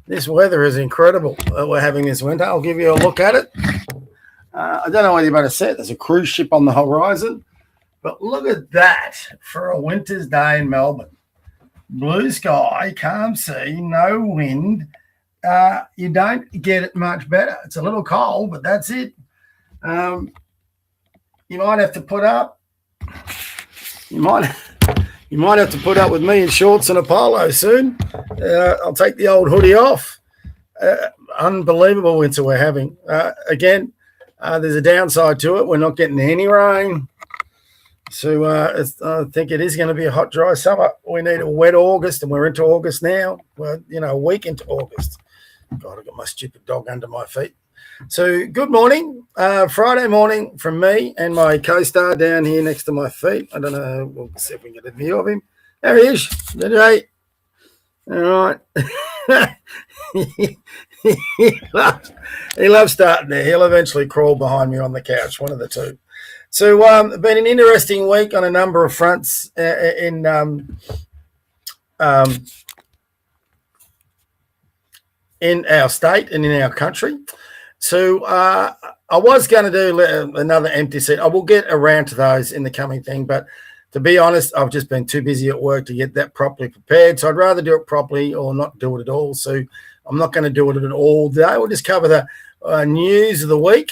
This weather is incredible that we're having this winter. I'll give you a look at it. I don't know whether you're about to see it. There's a cruise ship on the horizon. But look at that for a winter's day in Melbourne. Blue sky, calm sea, no wind. You don't get it much better. It's a little cold, but that's it. You might have to put up. You might have to put up with me in shorts and a polo soon. I'll take the old hoodie off. Unbelievable winter we're having. Again, there's a downside to it. We're not getting any rain. So I think it is going to be a hot, dry summer. We need a wet August, and we're into August now. We're, a week into August. God, I've got my stupid dog under my feet. So good morning. Friday morning from me and my co-star down here next to my feet. I don't know. We'll see if we can get a view of him. There he is. Today. All right. he loves starting there. He'll eventually crawl behind me on the couch, one of the two. So been an interesting week on a number of fronts in our state and in our country. So I was going to do another empty seat. I will get around to those in the coming thing, but to be honest, I've just been too busy at work to get that properly prepared. So I'd rather do it properly or not do it at all. So I'm not going to do it at all today. We'll just cover the news of the week.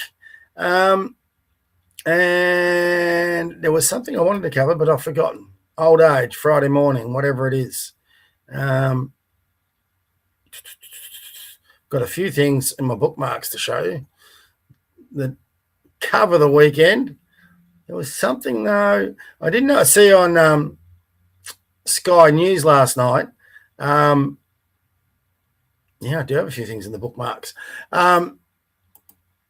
And there was something I wanted to cover, but I've forgotten. Old age, Friday morning, whatever it is. Got a few things in my bookmarks to show you that cover the weekend. There was something, though, I didn't see on Sky News last night. I do have a few things in the bookmarks.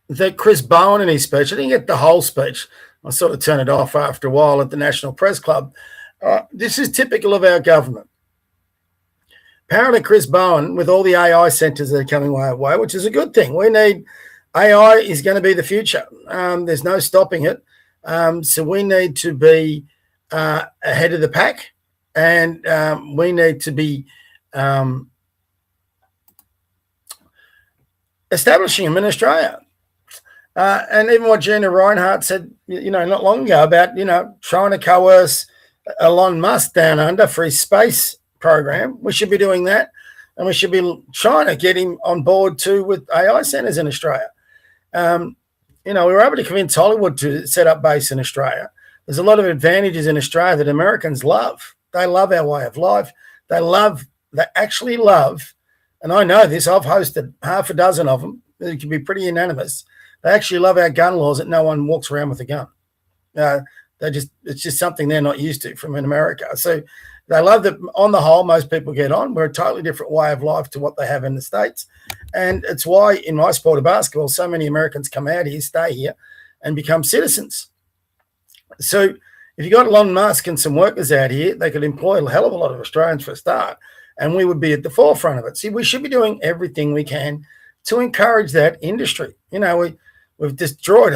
That Chris Bowen in his speech, I didn't get the whole speech. I sort of turned it off after a while at the National Press Club. This is typical of our government. Apparently, Chris Bowen, with all the AI centres that are coming our way, which is a good thing. We need AI is going to be the future. There's no stopping it. So we need to be ahead of the pack, and we need to be establishing them in Australia. And even what Gina Reinhardt said, not long ago about, trying to coerce Elon Musk down under for his space program. We should be doing that. And we should be trying to get him on board too with AI centres in Australia. We were able to convince Hollywood to set up base in Australia. There's a lot of advantages in Australia that Americans love. They love our way of life. They actually love, and I know this, I've hosted half a dozen of them. It can be pretty unanimous. They actually love our gun laws that no one walks around with a gun. It's just something they're not used to from in America. So they love that on the whole, most people get on. We're a totally different way of life to what they have in the States. And it's why in my sport of basketball, so many Americans come out here, stay here, and become citizens. So if you got Elon Musk and some workers out here, they could employ a hell of a lot of Australians for a start, and we would be at the forefront of it. See, we should be doing everything we can to encourage that industry. We've destroyed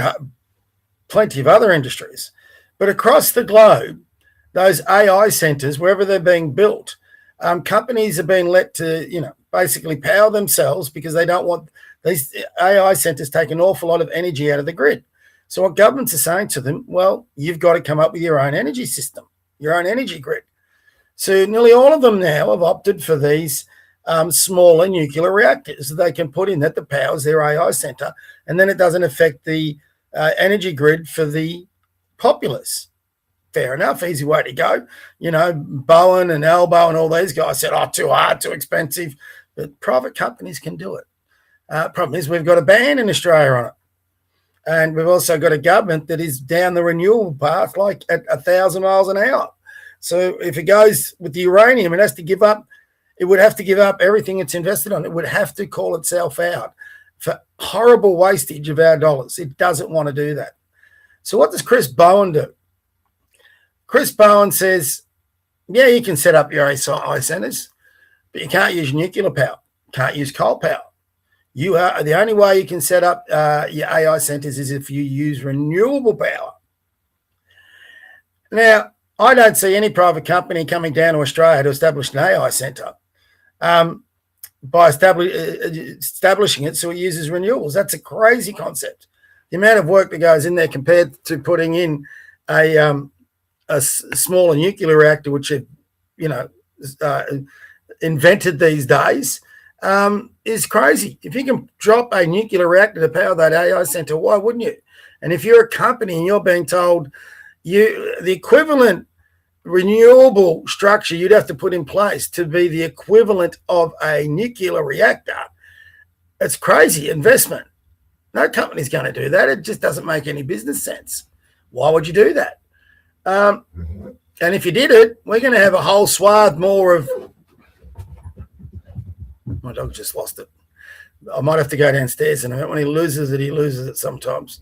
plenty of other industries. But across the globe, those AI centres, wherever they're being built, companies are being let to, basically power themselves because they don't want these AI centres take an awful lot of energy out of the grid. So what governments are saying to them, well, you've got to come up with your own energy system, your own energy grid. So nearly all of them now have opted for these smaller nuclear reactors that they can put in that powers their AI centre, and then it doesn't affect the energy grid for the populace. Fair enough, easy way to go. Bowen and Albo and all these guys said, too hard, too expensive. But private companies can do it. Problem is we've got a ban in Australia on it. And we've also got a government that is down the renewable path like at 1,000 miles an hour. So if it goes with the uranium, it would have to give up everything it's invested on. It would have to call itself out for horrible wastage of our dollars. It doesn't want to do that. So what does Chris Bowen do? Chris Bowen says, yeah, you can set up your AI centres, but you can't use nuclear power, can't use coal power. The only way you can set up your AI centres is if you use renewable power. Now, I don't see any private company coming down to Australia to establish an AI centre. by establishing it so it uses renewables. That's a crazy concept. The amount of work that goes in there compared to putting in a smaller nuclear reactor, which are, invented these days, is crazy. If you can drop a nuclear reactor to power that AI center, why wouldn't you? And if you're a company and you're being told the equivalent renewable structure you'd have to put in place to be the equivalent of a nuclear reactor, it's crazy investment. No company's going to do that. It just doesn't make any business sense. Why would you do that? And if you did it, we're going to have a whole swath more of... My dog just lost it. I might have to go downstairs in a minute. When he loses it sometimes.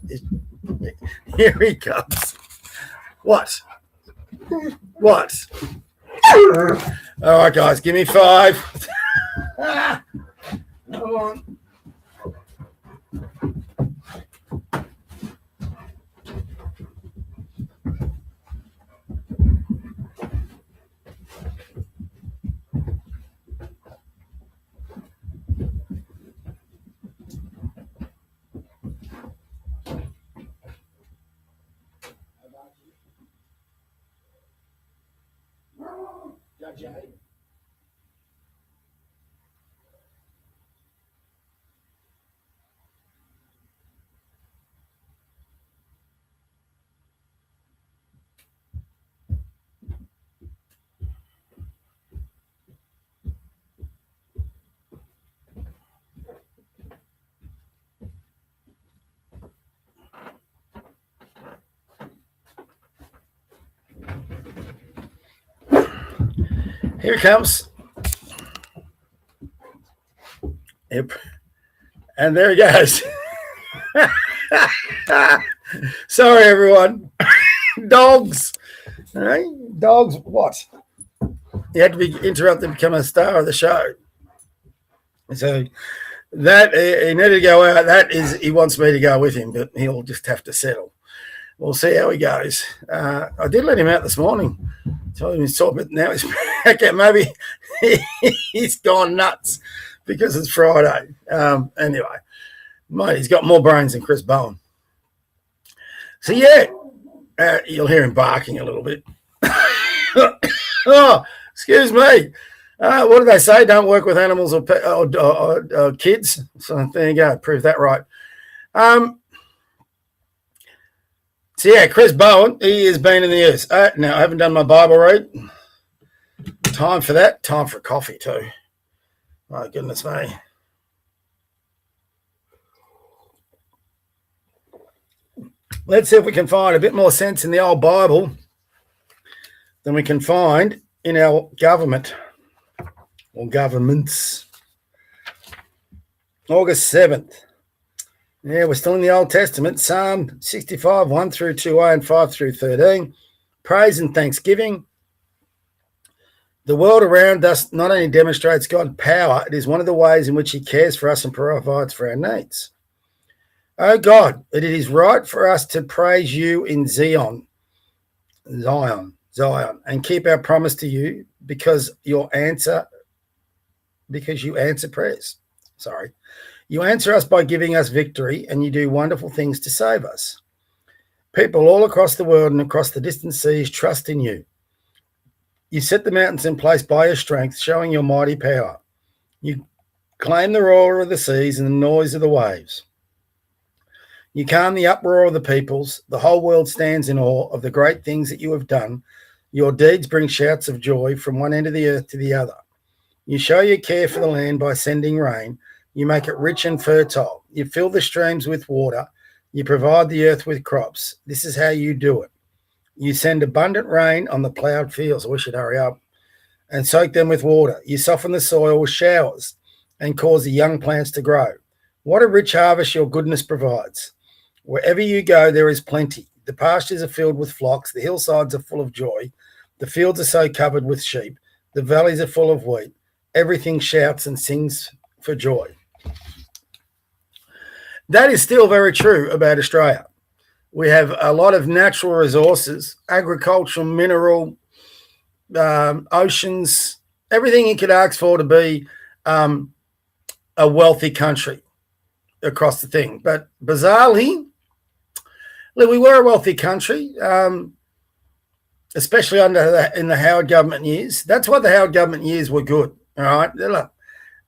Here he comes. What? All right, guys, give me 5. Come on. Here it comes. Yep. And there he goes. Sorry, everyone. Dogs. All right? Dogs, what? He had to be interrupted to become a star of the show. So that he needed to go out. That is, he wants me to go with him, but he'll just have to settle. We'll see how he goes. I did let him out this morning. Told him he's talking, but now he's back out. Maybe he's gone nuts because it's Friday. Anyway, mate, he's got more brains than Chris Bowen. So, yeah, you'll hear him barking a little bit. Oh, excuse me. What do they say? Don't work with animals or kids. So there you go. Prove that right. So, yeah, Chris Bowen, he has been in the news. Now, I haven't done my Bible read. Time for that. Time for coffee, too. My goodness me. Let's see if we can find a bit more sense in the old Bible than we can find in our government or governments. August 7th. Yeah, we're still in the Old Testament. Psalm 65, 1 through 2a and 5 through 13. Praise and thanksgiving. The world around us not only demonstrates God's power, it is one of the ways in which he cares for us and provides for our needs. Oh God, it is right for us to praise you in Zion, and keep our promise to you because you answer prayers. Sorry. You answer us by giving us victory, and you do wonderful things to save us. People all across the world and across the distant seas trust in you. You set the mountains in place by your strength, showing your mighty power. You claim the roar of the seas and the noise of the waves. You calm the uproar of the peoples. The whole world stands in awe of the great things that you have done. Your deeds bring shouts of joy from one end of the earth to the other. You show your care for the land by sending rain. You make it rich and fertile. You fill the streams with water. You provide the earth with crops. This is how you do it. You send abundant rain on the plowed fields. I wish you'd hurry up. And soak them with water. You soften the soil with showers and cause the young plants to grow. What a rich harvest your goodness provides. Wherever you go, there is plenty. The pastures are filled with flocks. The hillsides are full of joy. The fields are so covered with sheep. The valleys are full of wheat. Everything shouts and sings for joy. That is still very true about Australia. We have a lot of natural resources, agricultural, mineral, oceans, everything you could ask for to be a wealthy country across the thing. But bizarrely, look, we were a wealthy country, especially in the Howard government years. That's why the Howard government years were good. All right, look,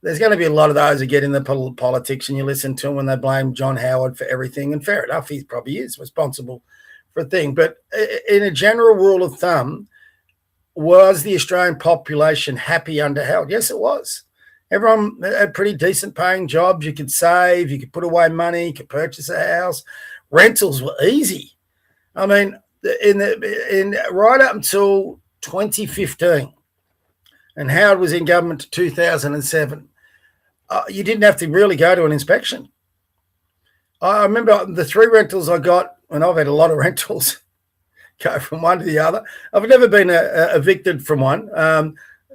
there's going to be a lot of those who get in the politics, and you listen to them when they blame John Howard for everything. And fair enough, he probably is responsible for a thing. But in a general rule of thumb, was the Australian population happy under Howard? Yes, it was. Everyone had pretty decent paying jobs. You could save, you could put away money, you could purchase a house. Rentals were easy. I mean, in right up until 2015, and Howard was in government to 2007, you didn't have to really go to an inspection. I remember the 3 rentals I got, and I've had a lot of rentals, go from one to the other. I've never been evicted from one.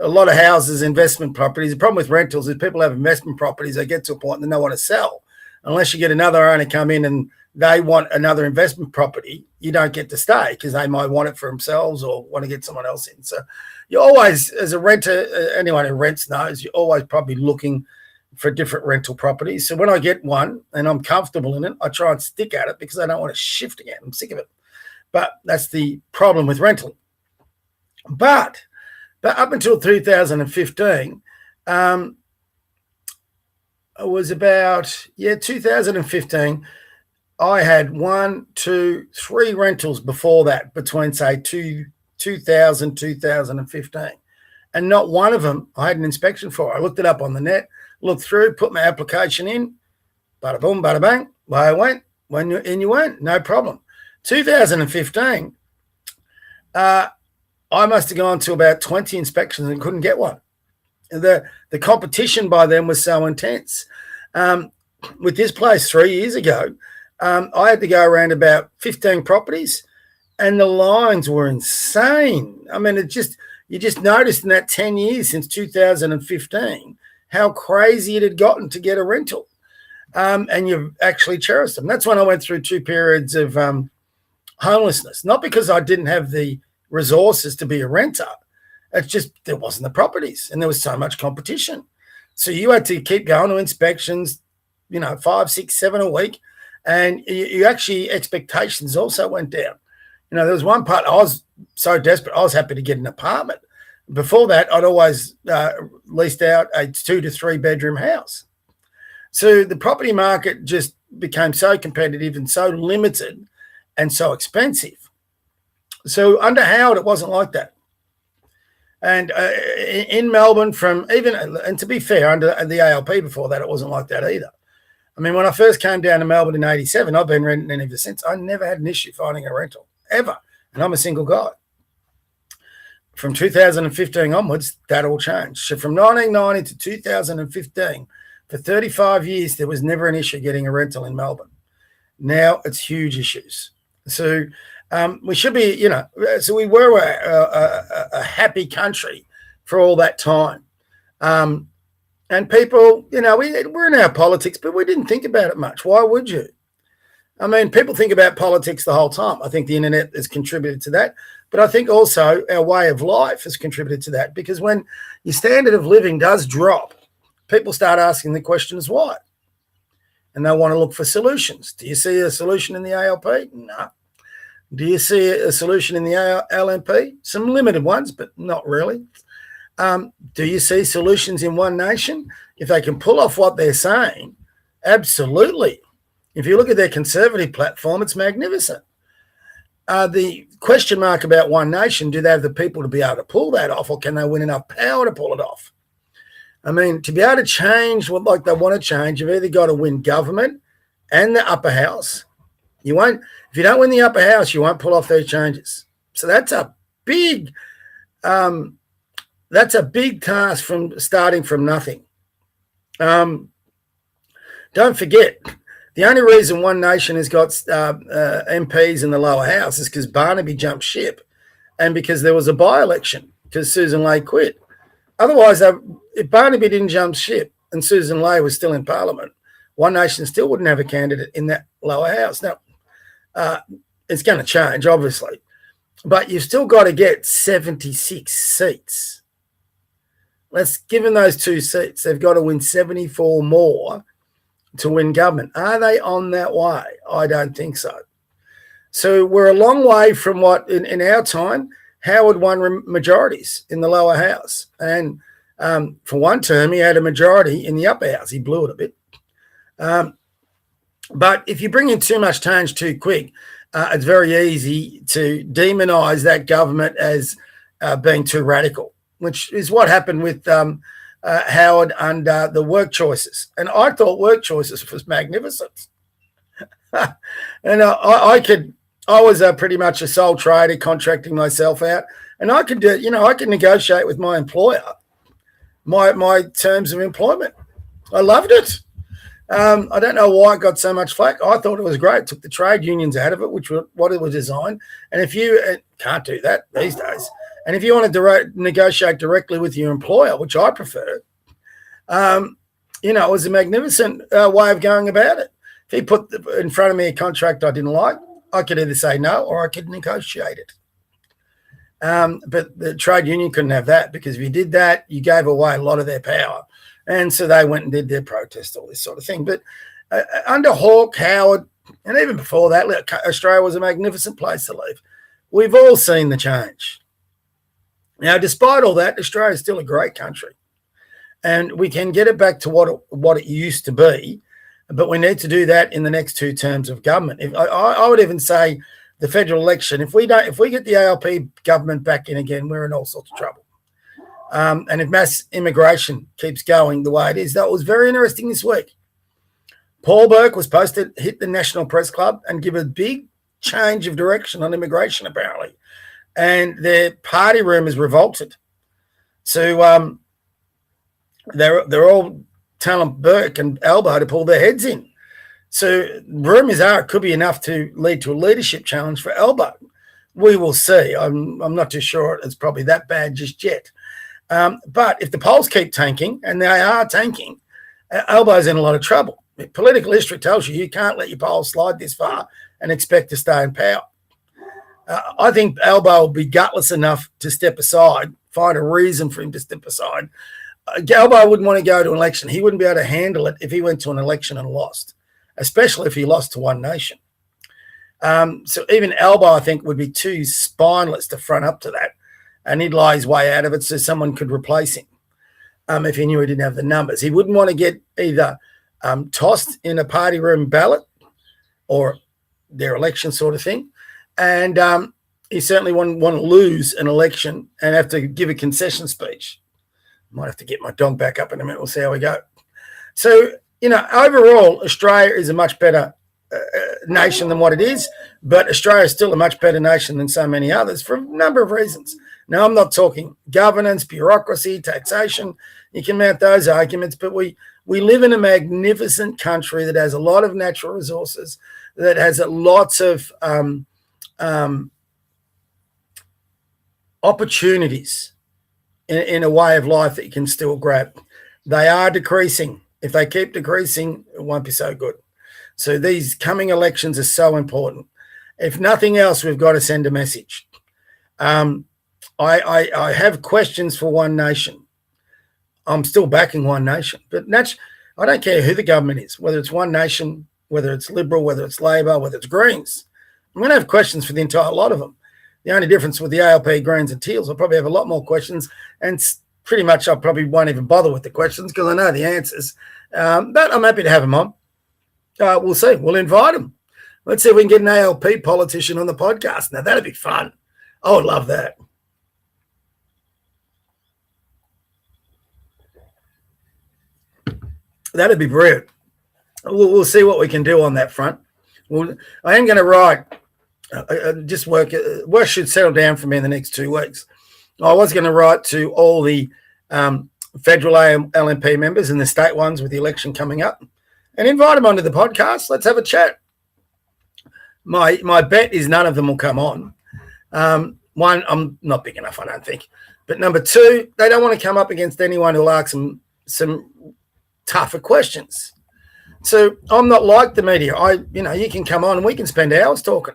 A lot of houses, investment properties. The problem with rentals is people have investment properties. They get to a point and they don't want to sell. Unless you get another owner come in and they want another investment property, you don't get to stay because they might want it for themselves or want to get someone else in. So you're always, as a renter, anyone who rents knows, you're always probably looking for different rental properties. So when I get one and I'm comfortable in it, I try and stick at it because I don't want to shift again. I'm sick of it. But that's the problem with rental. But up until 2015, it was about, 2015, I had 1, 2, 3 rentals before that between, say, 2000, 2015. And not one of them I had an inspection for. I looked it up on the net, looked through, put my application in, bada boom, bada bang, away I went, and you went, no problem. 2015, I must have gone to about 20 inspections and couldn't get one. The competition by then was so intense. With this place 3 years ago, I had to go around about 15 properties, and the lines were insane. I mean, you just noticed in that 10 years since 2015 how crazy it had gotten to get a rental, and you've actually cherished them. That's when I went through 2 periods of homelessness, not because I didn't have the resources to be a renter. It's just there wasn't the properties and there was so much competition. So you had to keep going to inspections, 5, 6, 7 a week, and you actually expectations also went down. There was one part I was so desperate, I was happy to get an apartment. Before that, I'd always leased out a 2 to 3 bedroom house. So the property market just became so competitive and so limited and so expensive. So under Howard, it wasn't like that. And in Melbourne, and to be fair, under the ALP before that, it wasn't like that either. I mean, when I first came down to Melbourne in 87, I've been renting ever since. I never had an issue finding a rental, ever. And I'm a single guy. From 2015 onwards, that all changed. So from 1990 to 2015, for 35 years, there was never an issue getting a rental in Melbourne. Now it's huge issues. So we should be, so we were a happy country for all that time. And people, we're in our politics, but we didn't think about it much. Why would you? I mean, people think about politics the whole time. I think the internet has contributed to that. But I think also our way of life has contributed to that, because when your standard of living does drop, people start asking the questions why. And they want to look for solutions. Do you see a solution in the ALP? No. Do you see a solution in the LNP? Some limited ones, but not really. Do you see solutions in One Nation? If they can pull off what they're saying, absolutely. If you look at their Conservative platform, it's magnificent. The question mark about One Nation, do they have the people to be able to pull that off, or can they win enough power to pull it off? I mean, to be able to change what like they want to change, you've either got to win government and the upper house. You won't. If you don't win the upper house, you won't pull off those changes. So that's a big task from starting from nothing. Don't forget, the only reason One Nation has got MPs in the lower house is because Barnaby jumped ship, and because there was a by-election because Susan Ley quit. Otherwise, if Barnaby didn't jump ship and Susan Ley was still in Parliament, One Nation still wouldn't have a candidate in that lower house. Now, it's going to change, obviously, but you've still got to get 76 seats. Given those 2 seats, they've got to win 74 more to win government. Are they on that way? I don't think so. So we're a long way from what, in our time, Howard won majorities in the lower house. And for one term, he had a majority in the upper house. He blew it a bit. But if you bring in too much change too quick, it's very easy to demonise that government as being too radical, which is what happened with Howard under the work choices. And I thought work choices was magnificent. And I was pretty much a sole trader, contracting myself out, and I could negotiate with my employer my terms of employment. I loved it. I don't know why it got so much flack. I thought it was great. It took the trade unions out of it, which was what it was designed. And if you can't do that these days, and if you want to negotiate directly with your employer, which I prefer, it was a magnificent way of going about it. If he put in front of me a contract I didn't like, I could either say no or I could negotiate it. But the trade union couldn't have that, because if you did that, you gave away a lot of their power. And so they went and did their protest, all this sort of thing. But under Hawke, Howard, and even before that, Australia was a magnificent place to live. We've all seen the change. Now, despite all that, Australia is still a great country. And we can get it back to what it used to be. But we need to do that in the next 2 terms of government. I would even say the federal election, if we get the ALP government back in again, we're in all sorts of trouble. And if mass immigration keeps going the way it is, that was very interesting this week. Paul Burke was supposed to hit the National Press Club and give a big change of direction on immigration, apparently. And their party room is revolted. So they're all telling Burke and Albo to pull their heads in. So rumours are it could be enough to lead to a leadership challenge for Albo. We will see. I'm not too sure it's probably that bad just yet. But if the polls keep tanking, and they are tanking, Albo's in a lot of trouble. Political history tells you can't let your polls slide this far and expect to stay in power. I think Albo will be gutless enough to step aside, find a reason for him to step aside. Albo wouldn't want to go to an election. He wouldn't be able to handle it if he went to an election and lost, especially if he lost to One Nation. So even Albo, I think, would be too spineless to front up to that, and he'd lie his way out of it so someone could replace him if he knew he didn't have the numbers. He wouldn't want to get either tossed in a party room ballot or their election sort of thing, and he certainly wouldn't want to lose an election and have to give a concession speech. Might have to get my dog back up in a minute. We'll see how we go. So, overall, Australia is a much better nation than what it is, but Australia is still a much better nation than so many others for a number of reasons. Now, I'm not talking governance, bureaucracy, taxation. You can mount those arguments, but we live in a magnificent country that has a lot of natural resources, that has lots of opportunities in a way of life that you can still grab. They are decreasing. If they keep decreasing, it won't be so good. So these coming elections are so important. If nothing else, we've got to send a message. I have questions for One Nation. I'm still backing One Nation, but I don't care who the government is, whether it's One Nation, whether it's Liberal, whether it's Labor, whether it's Greens. I'm going to have questions for the entire lot of them. The only difference with the ALP, Greens and Teals, I'll probably have a lot more questions, and pretty much I probably won't even bother with the questions because I know the answers. But I'm happy to have them on. We'll see. We'll invite them. Let's see if we can get an ALP politician on the podcast. Now, that'd be fun. I would love that. That'd be brilliant. We'll see what we can do on that front. I am going to write. Just work should settle down for me in the next 2 weeks. I was going to write to all the federal LNP members and the state ones with the election coming up and invite them onto the podcast. Let's have a chat. My bet is none of them will come on. One, I'm not big enough, I don't think. But number 2, they don't want to come up against anyone who'll ask them some tougher questions. So I'm not like the media. You can come on and we can spend hours talking.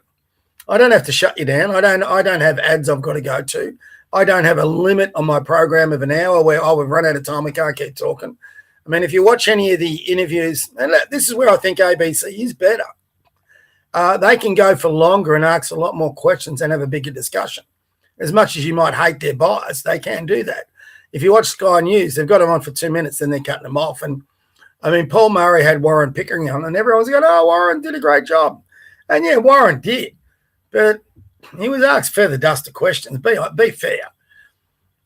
I don't have to shut you down. I don't have ads I've got to go to. I don't have a limit on my program of an hour where, we've run out of time, we can't keep talking. I mean, if you watch any of the interviews, and this is where I think ABC is better, they can go for longer and ask a lot more questions and have a bigger discussion. As much as you might hate their bias, they can do that. If you watch Sky News, they've got them on for 2 minutes, then they're cutting them off. And, I mean, Paul Murray had Warren Pickering on, and everyone's going, Warren did a great job. And, yeah, Warren did. But he was asked feather duster questions. Be fair.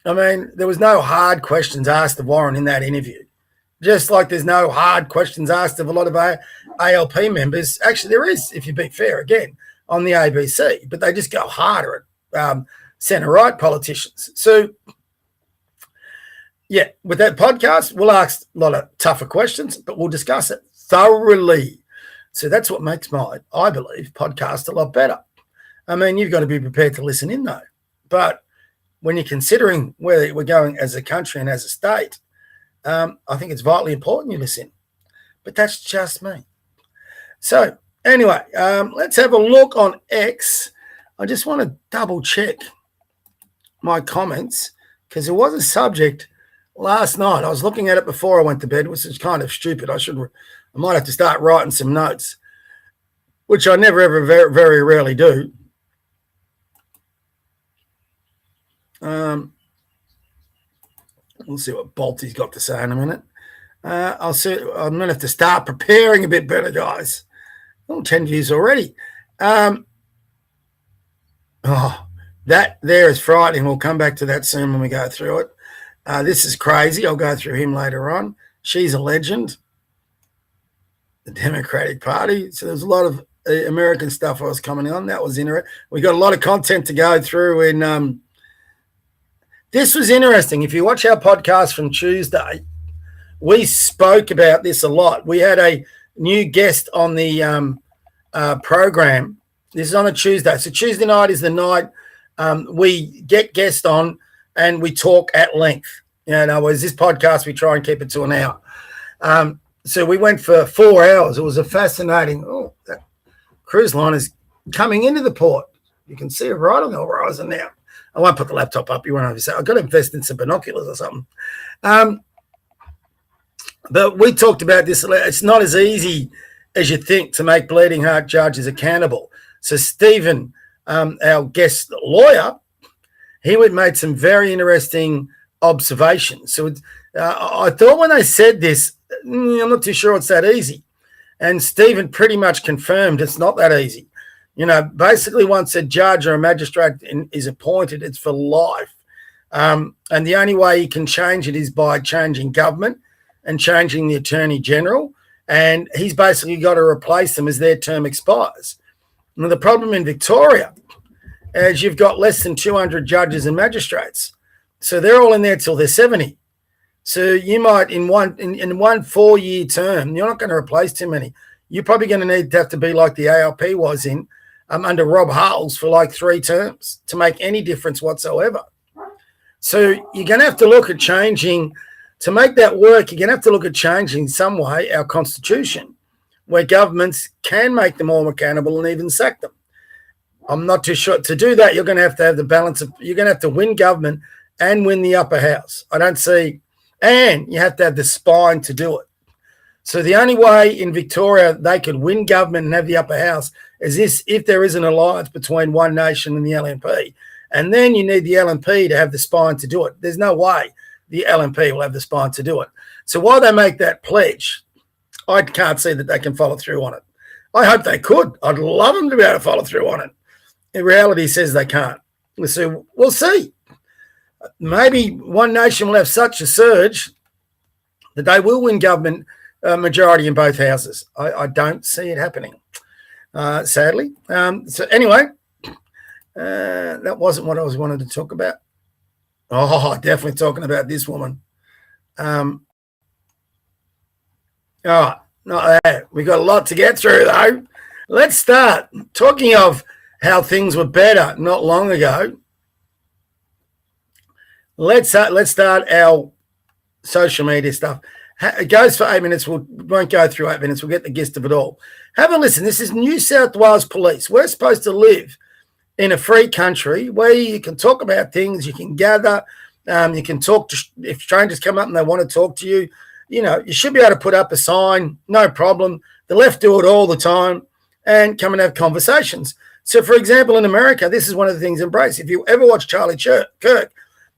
I mean, there was no hard questions asked of Warren in that interview. Just like there's no hard questions asked of a lot of ALP members. Actually, there is, if you be fair, again, on the ABC. But they just go harder at centre-right politicians. So, yeah, with that podcast, we'll ask a lot of tougher questions, but we'll discuss it thoroughly. So that's what makes I believe, podcast a lot better. I mean, you've got to be prepared to listen in, though. But when you're considering where we're going as a country and as a state, I think it's vitally important you listen. But that's just me. So anyway, let's have a look on X. I just want to double check my comments because there was a subject last night. I was looking at it before I went to bed, which is kind of stupid. I might have to start writing some notes, which I never, ever, very, very rarely do. We'll see what Balty's got to say in a minute. I'll see. I'm going to have to start preparing a bit better, guys. 10 views already. That there is frightening. We'll come back to that soon when we go through it. This is crazy. I'll go through him later on. She's a legend. The Democratic Party. So there's a lot of American stuff I was coming on. That was interesting. We got a lot of content to go through in this was interesting. If you watch our podcast from Tuesday, we spoke about this a lot. We had a new guest on the program. This is on a Tuesday. So Tuesday night is the night we get guests on and we talk at length. In other words, this podcast, we try and keep it to an hour. So we went for 4 hours. It was a fascinating, that cruise line is coming into the port. You can see it right on the horizon now. I won't put the laptop up. You won't understand. I've got to invest in some binoculars or something. But we talked about this. It's not as easy as you think to make bleeding heart judges accountable. So Stephen, our guest lawyer, he made some very interesting observations. So I thought when they said this, I'm not too sure it's that easy. And Stephen pretty much confirmed it's not that easy. Basically once a judge or a magistrate is appointed, it's for life. And the only way you can change it is by changing government and changing the Attorney General. And he's basically got to replace them as their term expires. Now, the problem in Victoria is you've got less than 200 judges and magistrates. So they're all in there till they're 70. So you might, in one 4-year term, you're not going to replace too many. You're probably going to have to be like the ALP was in under Rob Hulls for like 3 terms to make any difference whatsoever. So you're going to have to look at changing, to make that work, you're going to have to look at changing some way our constitution where governments can make them all accountable and even sack them. I'm not too sure. To do that, you're going to have the balance of, you're going to have to win government and win the upper house. I don't see, and you have to have the spine to do it. So the only way in Victoria they could win government and have the upper house is this, if there is an alliance between One Nation and the LNP. And then you need the LNP to have the spine to do it. There's no way the LNP will have the spine to do it. So while they make that pledge, I can't see that they can follow through on it. I hope they could. I'd love them to be able to follow through on it. In reality, says they can't. So we'll see. Maybe One Nation will have such a surge that they will win government majority in both houses. I don't see it happening, sadly. So anyway, that wasn't what I was wanting to talk about. Oh, definitely talking about this woman. All right, not that. We've got a lot to get through, though. Let's start. Talking of how things were better not long ago, let's start our social media stuff. It goes for 8 minutes. We won't go through 8 minutes. We'll get the gist of it all. Have a listen. This is New South Wales Police. We're supposed to live in a free country where you can talk about things, you can gather, you can talk to, if strangers come up and they want to talk to you, you should be able to put up a sign, no problem. The left do it all the time and come and have conversations. So, for example, in America, this is one of the things embraced. If you ever watch Charlie Kirk,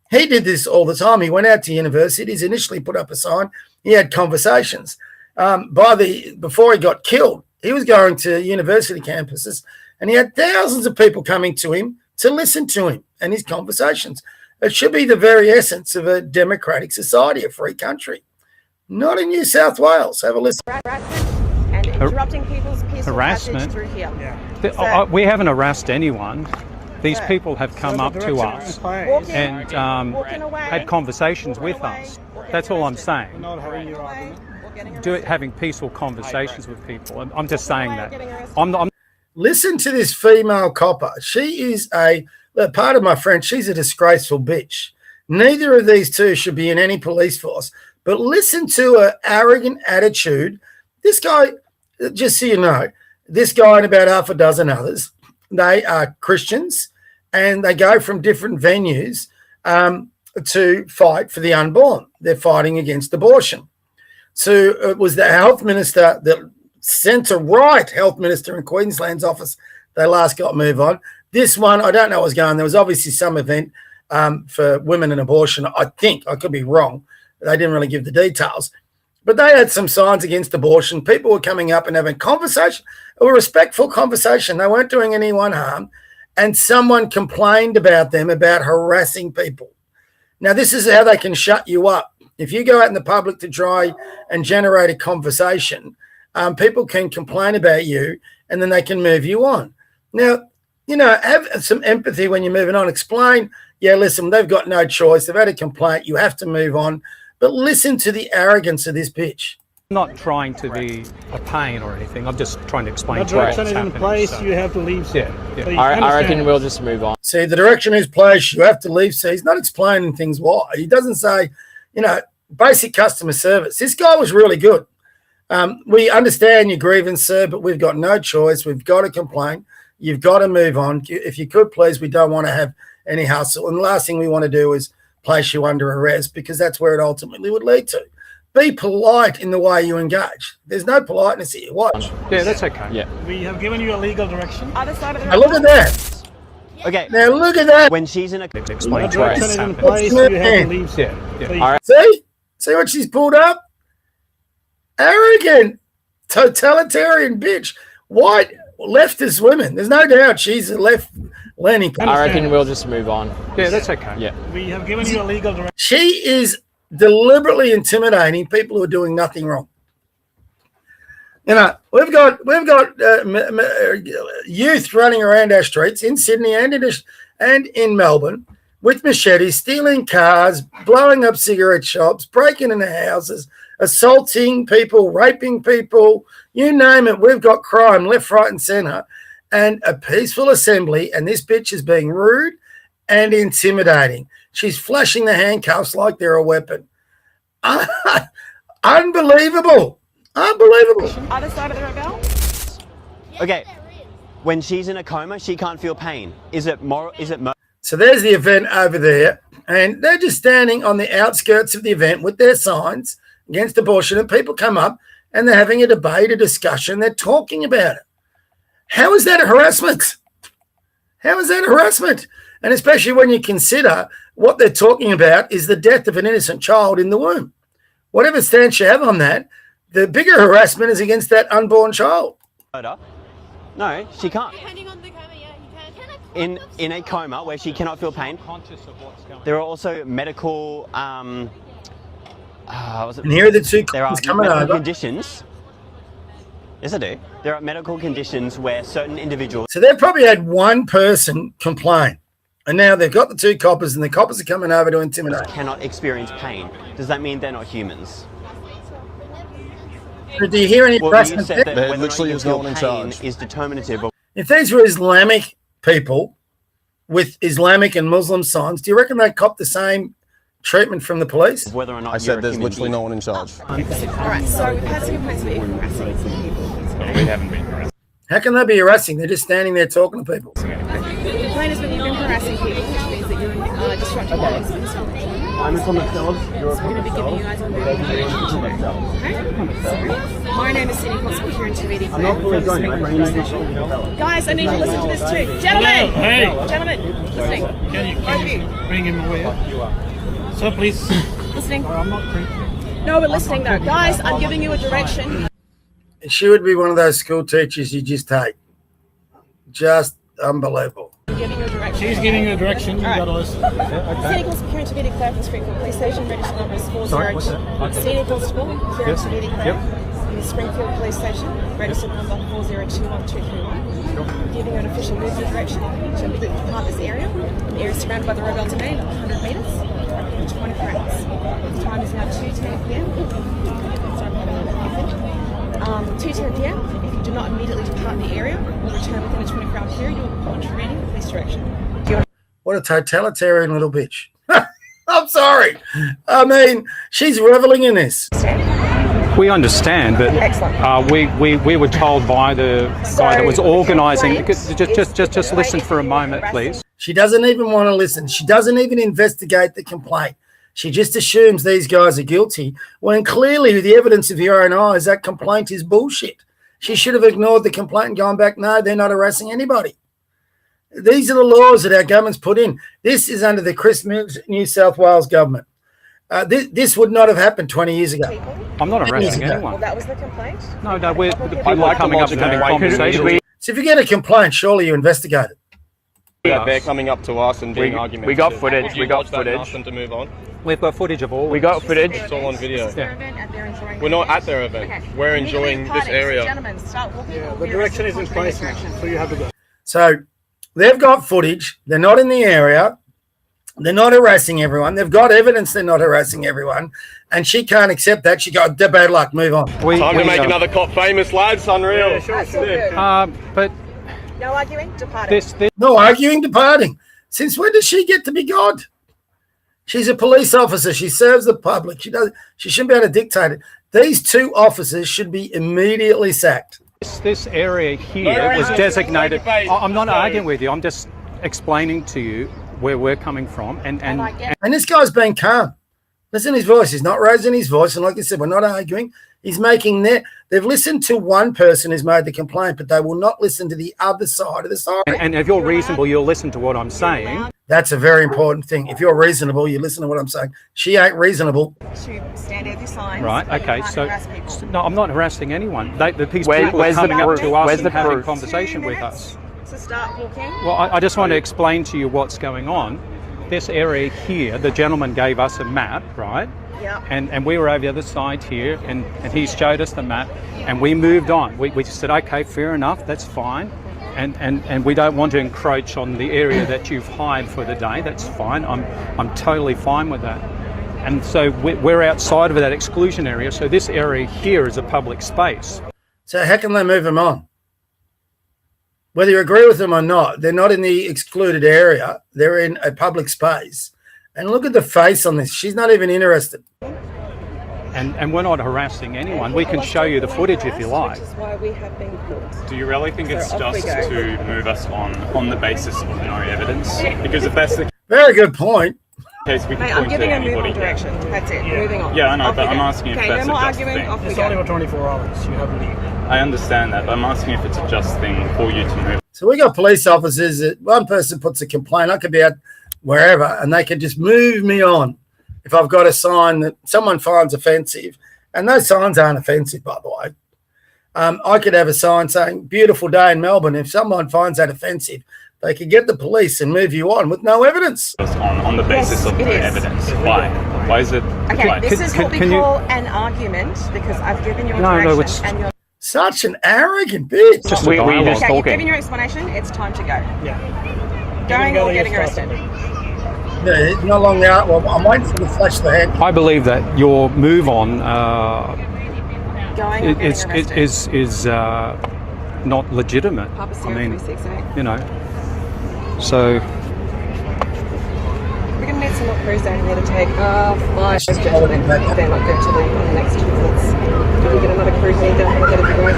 he did this all the time. He went out to universities, initially put up a sign. He had conversations. Before he got killed, he was going to university campuses and he had thousands of people coming to him to listen to him and his conversations. It should be the very essence of a democratic society, a free country. Not in New South Wales. Have a listen. And interrupting people's peaceful passage through here. Yeah. We haven't harassed anyone. These people have come up to us and had conversations with us. That's all I'm saying. Having peaceful conversations with people. I'm just saying that. Listen to this female copper. She is part of my French, she's a disgraceful bitch. Neither of these two should be in any police force. But listen to her arrogant attitude. This guy, just so you know, this guy and about half a dozen others, they are Christians and they go from different venues to fight for the unborn. They're fighting against abortion. So it was the health minister, the centre-right health minister in Queensland's office, they last got move on. This one, I don't know what was going on. There was obviously some event for women and abortion. I think, I could be wrong. They didn't really give the details. But they had some signs against abortion. People were coming up and having conversation, a respectful conversation. They weren't doing anyone harm. And someone complained about them about harassing people. Now, this is how they can shut you up. If you go out in the public to try and generate a conversation, people can complain about you and then they can move you on. Now, have some empathy when you're moving on. Explain, listen, they've got no choice. They've had a complaint. You have to move on. But listen to the arrogance of this bitch. I'm not trying to be a pain or anything. I'm just trying to explain the to you what's direction is in happening. place. So. You have to leave. Yeah. I reckon we'll just move on. See, the direction is place. You have to leave. So he's not explaining things why. He doesn't say, basic customer service. This guy was really good. We understand your grievance, sir, but we've got no choice. We've got to complain. You've got to move on. If you could, please, we don't want to have any hassle. And the last thing we want to do is place you under arrest because that's where it ultimately would lead to. Be polite in the way you engage. There's no politeness here. Watch. Yeah, that's okay. Yeah. We have given you a legal direction. Other side of the Now look at that. Okay. Now look at that. When she's in a Explain The to direction us is in what's place. What's You have to that? leave. Yeah. Please. All right. See what she's pulled up? Arrogant, totalitarian bitch. White leftist women. There's no doubt she's a left-leaning. I reckon we'll just move on. Yeah, that's okay. Yeah. We have given you a legal direction. She is deliberately intimidating people who are doing nothing wrong. We've got youth running around our streets in Sydney and in Melbourne with machetes, stealing cars, blowing up cigarette shops, breaking into houses, assaulting people, raping people, you name it. We've got crime left, right, and centre, and a peaceful assembly. And this bitch is being rude and intimidating. She's flashing the handcuffs like they're a weapon. Unbelievable. other side of the rebel. Okay. When she's in a coma, she can't feel pain. Is it moral? So there's the event over there, and they're just standing on the outskirts of the event with their signs against abortion, and people come up and they're having a debate, a discussion. They're talking about it. How is that a harassment? How is that harassment? And especially when you consider what they're talking about is the death of an innocent child in the womb. Whatever stance you have on that, the bigger harassment is against that unborn child. No, she can't. Depending on the coma, you can. In a coma where she cannot feel pain. Conscious of what's going on. There are also medical. And here are the two There are coming medical over. conditions. Yes, I do. There are medical conditions where certain individuals. So they've probably had one person complain. And now they've got the two coppers, and the coppers are coming over to intimidate. Cannot experience pain. Does that mean they're not humans? Do you hear any Well, you harassment said there? that There whether or not literally you is no feel one in pain charge. is determinative of If these were Islamic people with Islamic and Muslim signs, do you reckon they'd cop the same treatment from the police? whether or not I you're said a there's human literally being. no one in charge. All right, so we've had some complaints about you harassing some people. We haven't been harassed. How can they be harassing? They're just standing there talking to people. Complaints complaint is that you've been harassing people, which means that you're disrupting police. I'm from myself. You're I'm going to be giving you guys a moving direction too. Okay? My name is Cindy Constable here in Taviti. I'm not fully going. Guys, I need you to listen to this too. Gentlemen! Hey! Gentlemen, listening. Can you bring him away? You are. So please. Listening. I'm not free. No, we're listening though. Guys, I'm giving you a direction. She would be one of those school teachers you just hate. Just unbelievable. I'm giving you a direction. She's giving you a direction. You got to listen. Scenic Hills here in Taviti, Clare from Springfield Police Station. Registered number is 402. Scenic Hills School here in Taviti, Clare. In the Springfield Police Station. Registered number 4021231. Giving you an official movement direction to depart this area. The area is surrounded by the Rebel Domain, 100 metres. 24 hours. The time is now 2:10 p.m. Sorry, 2:10 p.m. If you do not immediately depart the area or return within a 24-hour period, you will be contravening the police direction. What a totalitarian little bitch. I'm sorry. I mean, she's reveling in this. We understand that we were told by the guy that was organising. Just listen for a moment, please. She doesn't even want to listen. She doesn't even investigate the complaint. She just assumes these guys are guilty when clearly the evidence of your own eyes, that complaint is bullshit. She should have ignored the complaint and gone back, no, they're not harassing anybody. These are the laws that our government's put in. This is under the Chris New South Wales government. This would not have happened 20 years ago. I'm not harassing anyone. Well, that was the complaint? No, the people are coming up and having conversations. So if you get a complaint, surely you investigate it. Yeah, they're coming up to us and being argumentative. We got footage. We got footage. Ask them to move on. We've got footage of all. We got footage. It's all on video. Yeah. We're not at their event. Okay. We're enjoying this area. Gentlemen, start walking. The direction is in place now, so you have to go. So they've got footage. They're not in the area. They're not harassing everyone. They've got evidence they're not harassing everyone. And she can't accept that. She got bad luck. Move on. Time to make another cop famous, lads. Unreal. Yeah, sure. But no arguing, departing. No arguing, departing. Since when does she get to be God? She's a police officer. She serves the public. She shouldn't be able to dictate it. These two officers should be immediately sacked. This area here was designated. I'm not arguing with you. I'm just explaining to you where we're coming from. And this guy's being calm. Listen to his voice. He's not raising his voice. And like I said, we're not arguing. He's making they've listened to one person who's made the complaint, but they will not listen to the other side of the story. And if you're reasonable, you'll listen to what I'm saying. That's a very important thing. If you're reasonable, you listen to what I'm saying. She ain't reasonable. To stand out your signs. Right, okay, so no, I'm not harassing anyone. These people are where's coming the up proof? to us Where's and the having proof? conversation with us. To start walking. Well, I just want to explain to you what's going on. This area here, the gentleman gave us a map, right? Yeah. And we were over the other side here, and he showed us the map, and we moved on. We just said, okay, fair enough, that's fine. And we don't want to encroach on the area that you've hired for the day. That's fine. I'm totally fine with that. And so we're outside of that exclusion area. So this area here is a public space. So how can they move them on? Whether you agree with them or not, they're not in the excluded area. They're in a public space. And look at the face on this. She's not even interested. And we're not harassing anyone. We can show you the footage if you like. Which is why we have been called. Do you really think it's just to move us on the basis of no evidence? Because if that's the Very good point. case, we can I'm point to giving a move anybody. on direction. That's it. Moving on. Yeah, I know, Off but we I'm go. asking if okay, that's no a more just arguing. thing. Off we It's go. only for 24 hours. You haven't leave. I understand that, but I'm asking if it's a just thing for you to move. So we got police officers that one person puts a complaint. I could be out wherever and they could just move me on if I've got a sign that someone finds offensive. And those signs aren't offensive, by the way. I could have a sign saying, beautiful day in Melbourne. If someone finds that offensive, they could get the police and move you on with no evidence. On the basis of no evidence. Why? Why is it? Okay, why? this is what we call an argument because I've given you a direction and you're Such an arrogant bitch. Just We a just dialogue. okay, you've talking. given your explanation, it's time to go. Yeah. Going or getting arrested. No, it's no longer out. Well, I'm waiting for the flash the head. I believe that your move on Going or getting arrested. is not legitimate. Papa I Sierra mean, 368. you know. So We're going to need some more crews down here to take 5 gentlemen. If they're not going to leave in the next 2 minutes. Do we get another crew here down here? That'd be great.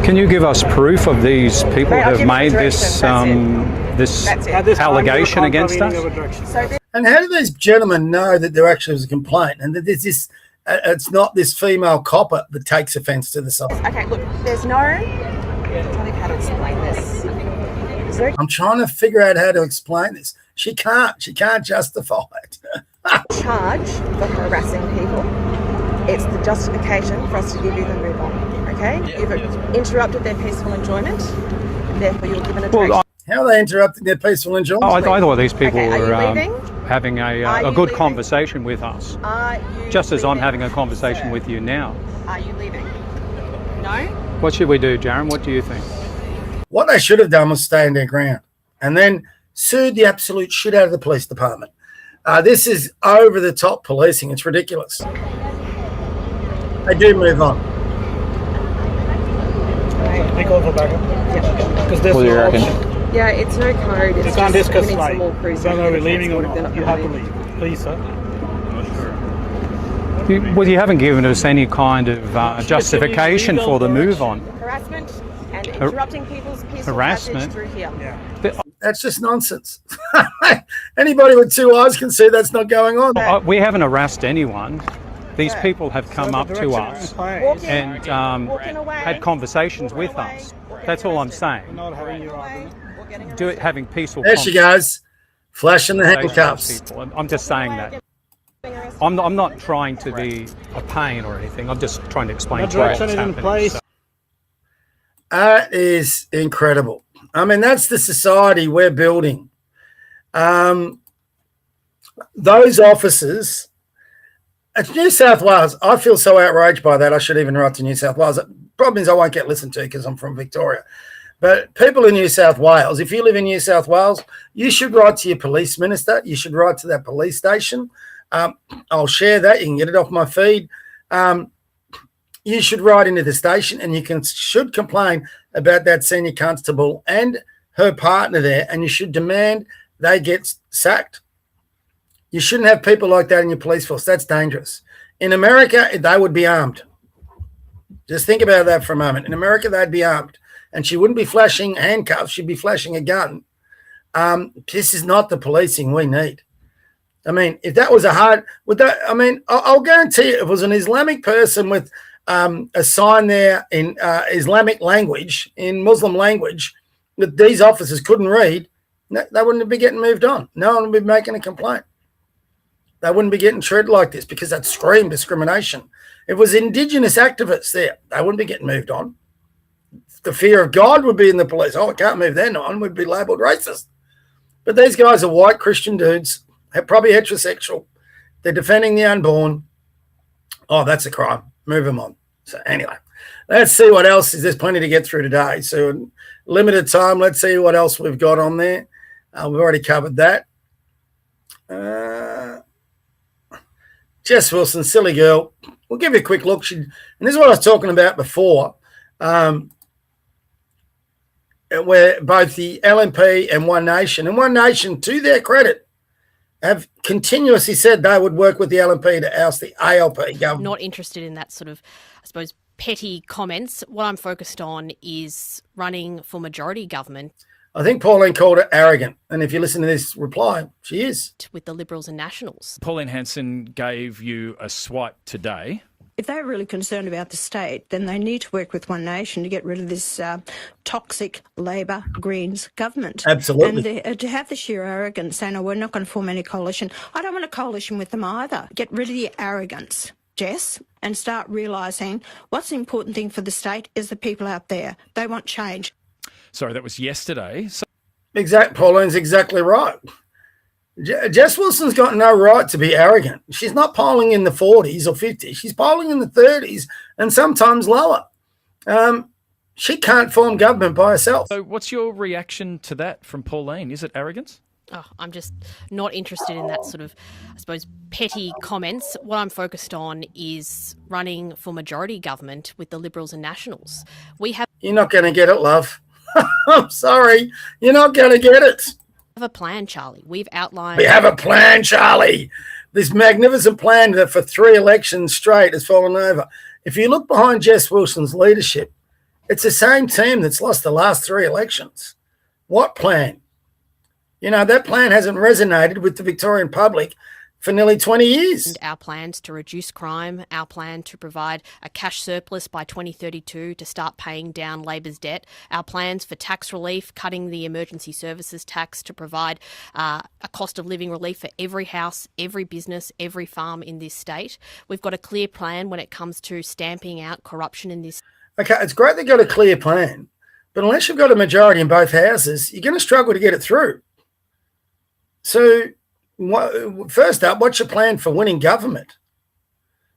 Can you give us proof of these people Mate, I'll who have give you made the this direction, this That's it. At this time, allegation you're against contravening us? our direction. So this And how do these gentlemen know that there actually was a complaint and that this is it's not this female copper that takes offence to the side? okay, look, there's no. I'm trying to how to explain this. There's no I'm trying to figure out how to explain this. She can't justify it. charge for harassing people. It's the justification for us to give you the move on. Okay? You've interrupted their peaceful enjoyment, therefore you're given a direction. Well, How are they interrupting their peaceful enjoyment? I thought these people Okay, are you were leaving? having Are a you good leaving? conversation with us, Are you just as I'm leaving, having a conversation sir? with you now. Are you leaving? No? What should we do, Jaron? What do you think? What they should have done was stand their ground and then sued the absolute shit out of the police department. This is over the top policing. It's ridiculous. They do move on. They call for backup. Because there's What do you no reckon? option. Yeah, it's no code. It's You can't just discuss we need like some more proof. whether we're leaving or They're not. You gonna have to leave. leave. Please, sir. Well, you haven't given us any kind of justification for the move on. Harassment and interrupting people's peaceful Harassment? passage through here. Yeah. That's just nonsense. Anybody with two eyes can see that's not going on. We haven't harassed anyone. These Yeah. people have come So up the to direction us is fine. Walking, and walking away, had conversations walking with away, us. or getting That's all I'm arrested. saying. Not having your Away, argument. or getting Do it, arrested. having peaceful There she goes, flashing the handcuffs. people. I'm just saying that. Getting arrested. I'm not trying to be a pain or anything. I'm just trying to explain The to you what's direction is in happening. place. So- That is incredible. I mean, that's the society we're building. Those officers at New South Wales, I feel so outraged by that. I should even write to New South Wales. The problem is I won't get listened to because I'm from Victoria. But people in New South Wales, if you live in New South Wales, you should write to your police minister. You should write to that police station. I'll share that. You can get it off my feed. You should write into the station and you should complain about that senior constable and her partner there, and you should demand they get sacked. You shouldn't have people like that in your police force. That's dangerous. In America, they would be armed. Just think about that for a moment. In America, they'd be armed. And she wouldn't be flashing handcuffs. She'd be flashing a gun. This is not the policing we need. I mean, if that was I'll guarantee you, if it was an Islamic person with a sign there in Islamic language, in Muslim language, that these officers couldn't read, they wouldn't be getting moved on. No one would be making a complaint. They wouldn't be getting treated like this because that screamed discrimination. If it was Indigenous activists there, they wouldn't be getting moved on. The fear of God would be in the police. Oh, we can't move them on. We'd be labelled racist. But these guys are white Christian dudes, probably heterosexual. They're defending the unborn. Oh, that's a crime. Move them on. So anyway, let's see what else is. There's plenty to get through today. So limited time. Let's see what else we've got on there. We've already covered that. Jess Wilson, silly girl. We'll give you a quick look. And this is what I was talking about before, where both the LNP and One Nation, to their credit, have continuously said they would work with the LNP to oust the ALP government. Not interested in that sort of, I suppose, petty comments. What I'm focused on is running for majority government I think Pauline called her arrogant. And if you listen to this reply, she is. with the Liberals and Nationals. Pauline Hanson gave you a swipe today. If they're really concerned about the state, then they need to work with One Nation to get rid of this toxic Labor Greens government. Absolutely. And to have the sheer arrogance saying, oh, we're not going to form any coalition. I don't want a coalition with them either. Get rid of the arrogance, Jess, and start realising what's the important thing for the state is the people out there. They want change. Sorry, that was yesterday. So Pauline's exactly right. Jess Wilson's got no right to be arrogant. She's not polling in the 40s or 50s. She's polling in the 30s and sometimes lower. She can't form government by herself. So what's your reaction to that from Pauline? Is it arrogance? Oh, I'm just not interested in that sort of, I suppose, petty comments. What I'm focused on is running for majority government with the Liberals and Nationals. We have You're not going to get it, love. I'm sorry. You're not going to get it. a plan, Charlie. We've outlined... We have a plan, Charlie. This magnificent plan that for 3 elections straight has fallen over. If you look behind Jess Wilson's leadership, It's the same team that's lost the last 3 elections. What plan? You know, that plan hasn't resonated with the Victorian public for nearly 20 years. Our plans to reduce crime, our plan to provide a cash surplus by 2032 to start paying down Labor's debt, our plans for tax relief, cutting the emergency services tax to provide a cost of living relief for every house, every business, every farm in this state. We've got a clear plan when it comes to stamping out corruption in this. Okay, it's great they've got a clear plan, but unless you've got a majority in both houses, you're going to struggle to get it through. So, first up, what's your plan for winning government?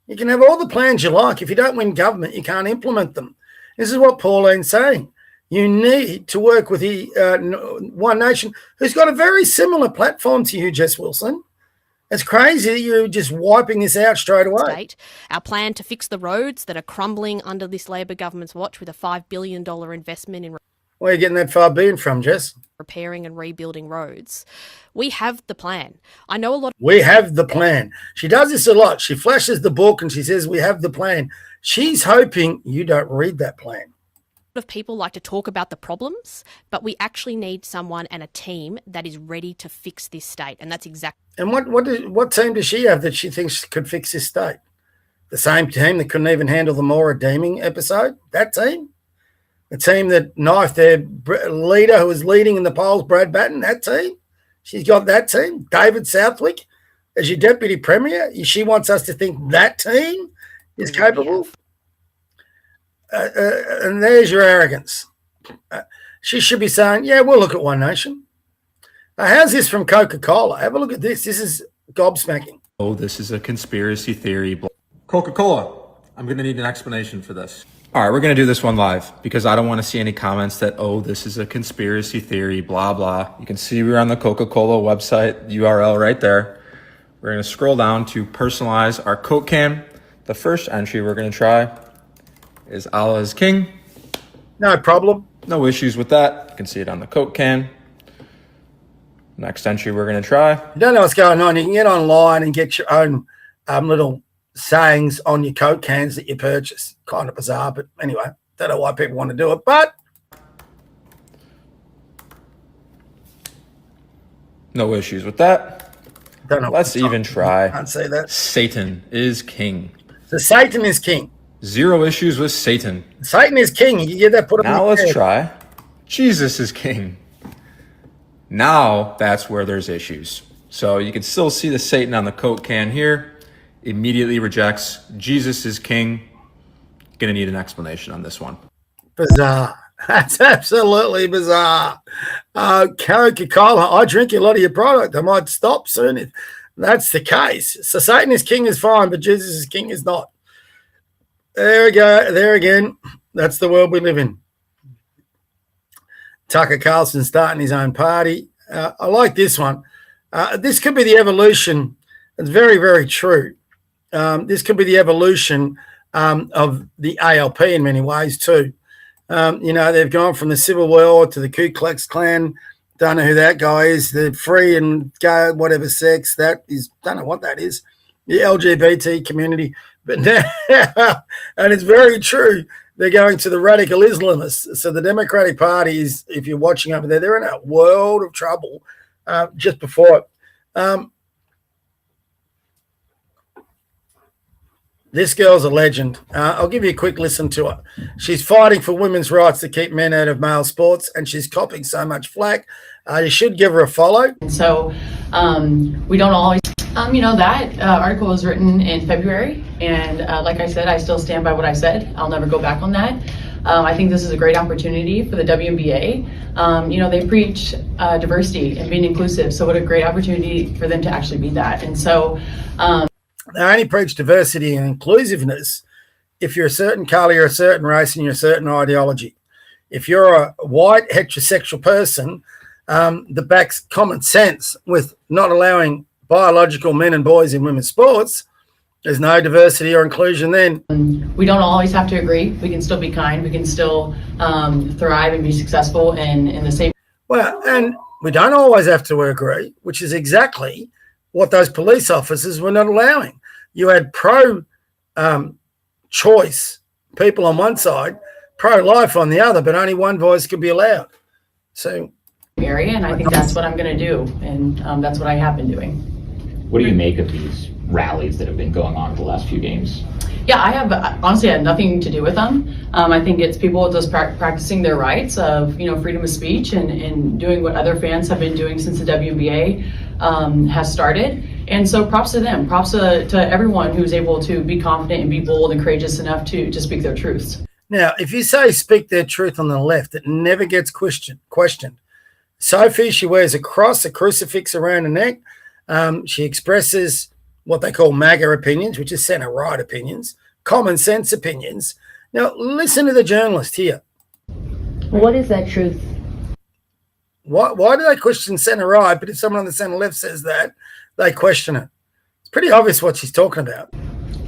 You can have all the plans you like. If you don't win government, you can't implement them. This is what Pauline's saying. You need to work with the One Nation, who's got a very similar platform to you, Jess Wilson. It's crazy that you're just wiping this out straight away. State. Our plan to fix the roads that are crumbling under this Labor government's watch with a $5 billion investment in Where are you getting that $5 billion from, Jess? repairing and rebuilding roads. We have the plan. I know a lot. We have the plan. She does this a lot. She flashes the book and she says, we have the plan. She's hoping you don't read that plan. Of people like to talk about the problems, but we actually need someone and a team that is ready to fix this state. And that's exactly. And what team does she have that she thinks could fix this state? The same team that couldn't even handle the Maura Deeming episode? That team? The team that knifed their leader who was leading in the polls, Brad Batten? That team? She's got that team. David Southwick as your deputy premier? She wants us to think that team is capable? And there's your arrogance. She should be saying, yeah, we'll look at One Nation. How's this from Coca-Cola? Have a look at this. This is gobsmacking. Oh, this is a conspiracy theory. Coca-Cola, I'm going to need an explanation for this. All right, we're going to do this one live because I don't want to see any comments that, oh, this is a conspiracy theory, blah, blah. You can see we're on the Coca-Cola website URL right there. We're going to scroll down to personalize our Coke can. The first entry we're going to try is Allah is King. No problem. No issues with that. You can see it on the Coke can. Next entry we're going to try. You don't know what's going on. You can get online and get your own little sayings on your Coke cans that you purchase. Kind of bizarre, but anyway, don't know why people want to do it. But no issues with that. Don't know. Let's even try. Can't say that. Satan is king. So Satan is king. Zero issues with Satan. Satan is king. You get that put now let's try. Jesus is king. Now that's where there's issues. So you can still see the Satan on the Coke can here. Immediately rejects Jesus is king. Gonna need an explanation on this one. Bizarre. That's absolutely bizarre. Coca-Cola, I drink a lot of your product. I might stop soon if that's the case. So Satan is king is fine, but Jesus is king is not. There we go. There again. That's the world we live in. Tucker Carlson starting his own party. I like this one. This could be the evolution. It's very, very true. This could be the evolution of the ALP in many ways too. They've gone from the Civil War to the Ku Klux Klan. Don't know who that guy is. The free and go whatever sex that is. Don't know what that is. The LGBT community. But now, and it's very true, they're going to the radical Islamists. So the Democratic Party is, if you're watching over there, they're in a world of trouble just before it. This girl's a legend. I'll give you a quick listen to her. She's fighting for women's rights to keep men out of male sports, and she's copping so much flack. You should give her a follow. So we don't always, that article was written in February. And like I said, I still stand by what I said. I'll never go back on that. I think this is a great opportunity for the WNBA. They preach diversity and being inclusive. So what a great opportunity for them to actually be that. And so... They only preach diversity and inclusiveness if you're a certain colour, you're a certain race, and you're a certain ideology. If you're a white heterosexual person that backs common sense with not allowing biological men and boys in women's sports, there's no diversity or inclusion then. We don't always have to agree. We can still be kind. We can still thrive and be successful in the same. Well, and we don't always have to agree, which is exactly what those police officers were not allowing. You had pro-choice people on one side, pro-life on the other, but only one voice could be allowed. So, area, and I think that's what I'm going to do, and that's what I have been doing. What do you make of these rallies that have been going on for the last few games? Yeah, I have honestly had nothing to do with them. I think it's people just practicing their rights of freedom of speech and doing what other fans have been doing since the WNBA has started. And so props to them. Props to everyone who's able to be confident and be bold and courageous enough to speak their truths. now, if you say speak their truth on the left, it never gets questioned. Sophie, she wears a cross, a crucifix around her neck. She expresses what they call MAGA opinions, which is centre-right opinions, common sense opinions. Now, listen to the journalist here. What is that truth? Why do they question centre-right, but if someone on the centre-left says that, they question it? It's pretty obvious what she's talking about.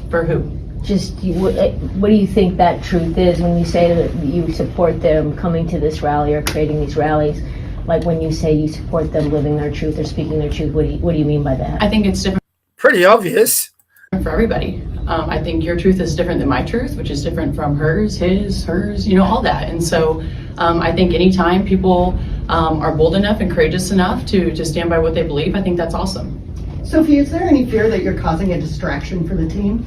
For who? Just what do you think that truth is when you say that you support them coming to this rally or creating these rallies? Like when you say you support them living their truth or speaking their truth, what do you mean by that? I think it's different. Pretty obvious. For everybody. I think your truth is different than my truth, which is different from hers, his, hers, all that. And so I think anytime people are bold enough and courageous enough to stand by what they believe, I think that's awesome. Sophie, is there any fear that you're causing a distraction for the team?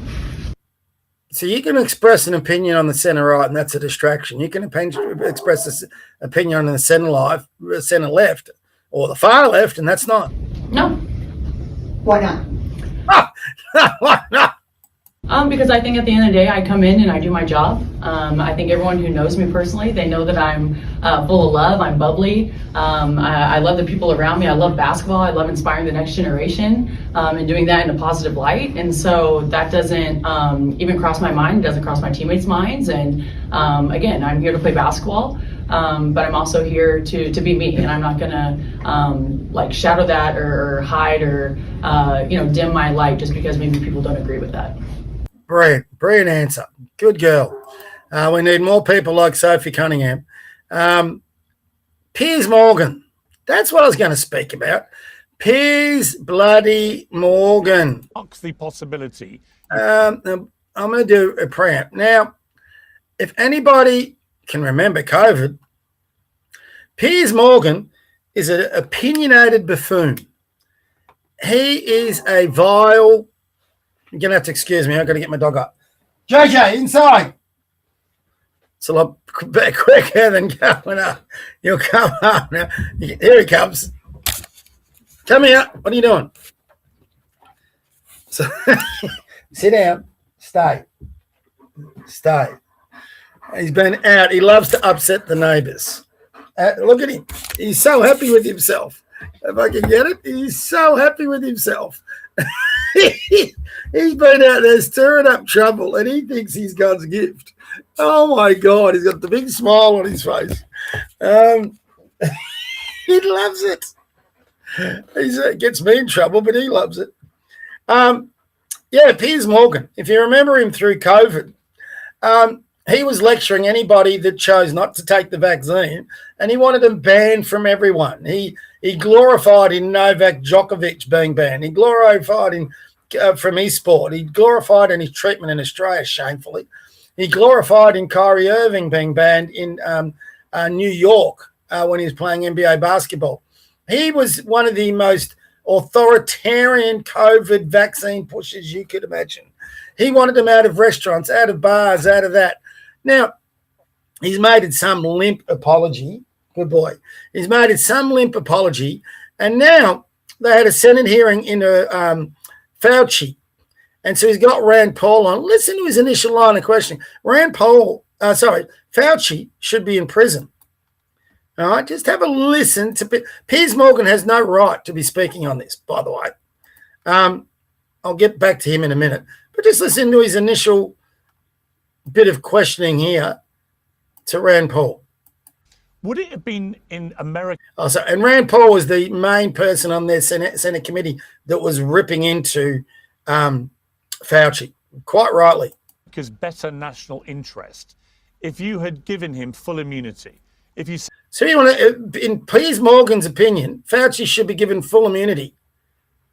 So you can express an opinion on the centre-right, and that's a distraction. You can express an opinion on the centre-left, or the far left, and that's not. No. Why not? Why not? Because I think at the end of the day, I come in and I do my job. I think everyone who knows me personally, they know that I'm full of love. I'm bubbly. I love the people around me. I love basketball. I love inspiring the next generation and doing that in a positive light. And so that doesn't even cross my mind. It doesn't cross my teammates' minds. And again, I'm here to play basketball. But I'm also here to be me, and I'm not gonna shadow that or hide or dim my light just because maybe people don't agree with that. Brilliant answer. Good girl. We need more people like Sophie Cunningham. Piers Morgan. That's what I was going to speak about. Piers bloody Morgan. The possibility. I'm going to do a preamp. Now, if anybody can remember COVID, Piers Morgan is an opinionated buffoon. He is a vile... You're going to have to excuse me. I've got to get my dog up. JJ, inside. It's a lot quicker than going up. You'll come up now. Here he comes. Come here. What are you doing? So, sit down. Stay. He's been out. He loves to upset the neighbours. Look at him. He's so happy with himself. If I can get it, he's so happy with himself. He's been out there stirring up trouble, and he thinks he's God's gift. Oh my God, he's got the big smile on his face. He loves it. He gets me in trouble, but he loves it. Piers Morgan, if you remember him through COVID, he was lecturing anybody that chose not to take the vaccine, and he wanted them banned from everyone. He glorified in Novak Djokovic being banned. He glorified in from eSport. He glorified in his treatment in Australia, shamefully. He glorified in Kyrie Irving being banned in New York when he was playing NBA basketball. He was one of the most authoritarian COVID vaccine pushers you could imagine. He wanted them out of restaurants, out of bars, out of that. Now, he's made it some limp apology. Good boy. He's made it some limp apology. And now they had a Senate hearing into Fauci. And so he's got Rand Paul on. Listen to his initial line of questioning. Fauci should be in prison. All right, just have a listen to Piers Morgan has no right to be speaking on this, by the way. I'll get back to him in a minute. But just listen to his initial bit of questioning here to Rand Paul. Would it have been in America? And Rand Paul was the main person on their Senate committee that was ripping into Fauci, quite rightly. Because better national interest, if you had given him full immunity, So you want to, in Piers Morgan's opinion, Fauci should be given full immunity.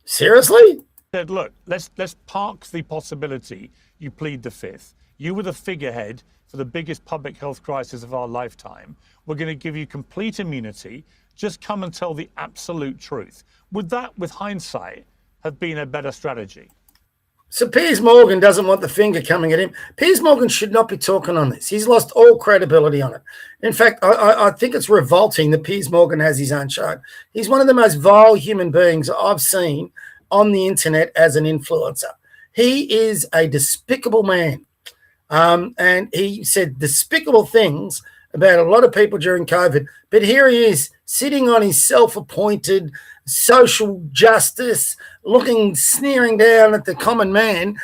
Seriously? Said, look, let's park the possibility you plead the fifth. You were the figurehead for the biggest public health crisis of our lifetime. We're going to give you complete immunity. Just come and tell the absolute truth. Would that, with hindsight, have been a better strategy? So Piers Morgan doesn't want the finger coming at him. Piers Morgan should not be talking on this. He's lost all credibility on it. In fact, I think it's revolting that Piers Morgan has his own show. He's one of the most vile human beings I've seen on the internet as an influencer. He is a despicable man. And he said despicable things about a lot of people during COVID. But here he is sitting on his self-appointed social justice, sneering down at the common man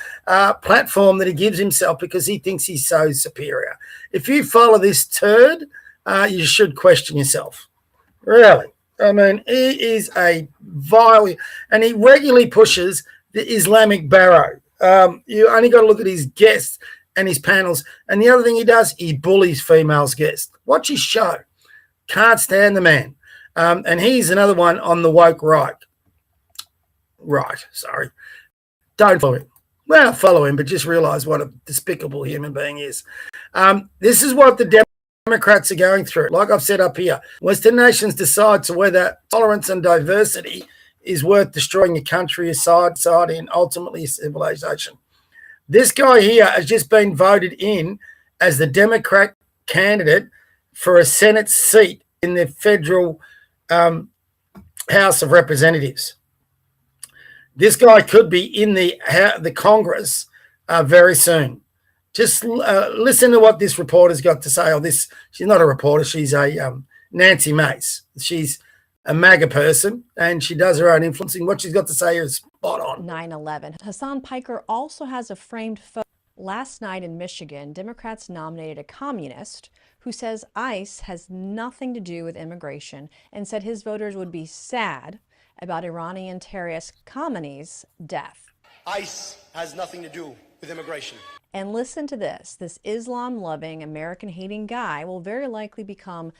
platform that he gives himself because he thinks he's so superior. If you follow this turd, you should question yourself. Really. I mean, he is a vile, and he regularly pushes the Islamic barrow. You only got to look at his guests and his panels. And the other thing he does, he bullies females guests. Watch his show. Can't stand the man. And he's another one on the woke right. Sorry. Don't follow him. Well, follow him, but just realize what a despicable human being is. This is what the Democrats are going through. Like I've said up here, Western nations decide to whether tolerance and diversity is worth destroying a country, a society, and ultimately a civilization. This guy here has just been voted in as the Democrat candidate for a Senate seat in the federal House of Representatives. This guy could be in the Congress very soon. Just listen to what this reporter's got to say. She's not a reporter. She's a Nancy Mace. She's a MAGA person, and she does her own influencing. What she's got to say is spot on. 9/11. Hassan Piker also has a framed photo. Last night in Michigan, Democrats nominated a communist who says ICE has nothing to do with immigration and said his voters would be sad about Iranian terrorist Khamenei's death. ICE has nothing to do with immigration. And listen to this. This Islam-loving, American-hating guy will very likely become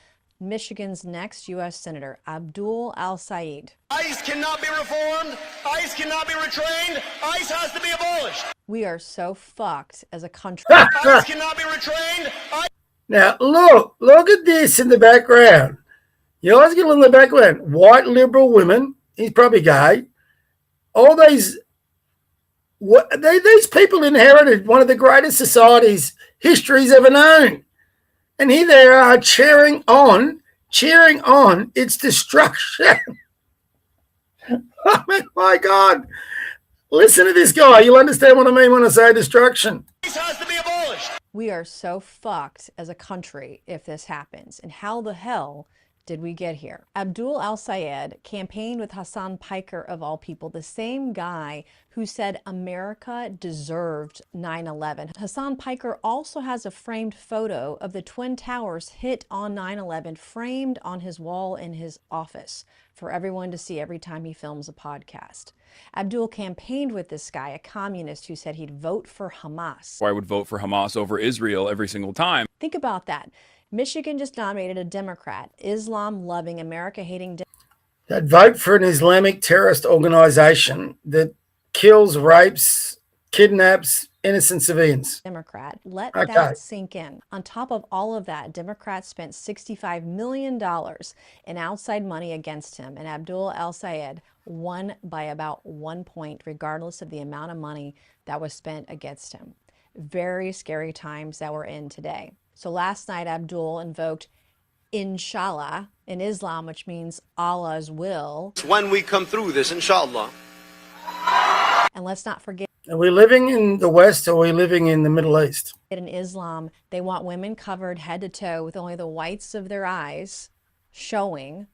Michigan's next U.S. Senator, Abdul Al-Sayed. ICE cannot be reformed. ICE cannot be retrained. ICE has to be abolished. We are so fucked as a country. ICE cannot be retrained. Now, look at this in the background. You always get in the background. White liberal women. He's probably gay. All these people inherited one of the greatest societies history's ever known. And here they are cheering on its destruction. I mean, my God. Listen to this guy. You'll understand what I mean when I say destruction. ICE has to be abolished. We are so fucked as a country if this happens. And how the hell did we get here? Abdul Al-Sayed campaigned with Hassan Piker, of all people, the same guy who said America deserved 9/11. Hassan Piker also has a framed photo of the Twin Towers hit on 9/11 framed on his wall in his office for everyone to see every time he films a podcast. Abdul campaigned with this guy, a communist who said he'd vote for Hamas. I would vote for Hamas over Israel every single time. Think about that. Michigan just nominated a Democrat, Islam-loving, America-hating. That vote for an Islamic terrorist organization that kills, rapes, kidnaps innocent civilians. Democrat. Let that sink in. On top of all of that, Democrats spent $65 million in outside money against him, and Abdul Al-Sayed won by about 1 point, regardless of the amount of money that was spent against him. Very scary times that we're in today. So last night, Abdul invoked Inshallah in Islam, which means Allah's will. It's when we come through this, inshallah. And let's not forget. Are we living in the West or are we living in the Middle East? In Islam, they want women covered head to toe with only the whites of their eyes showing.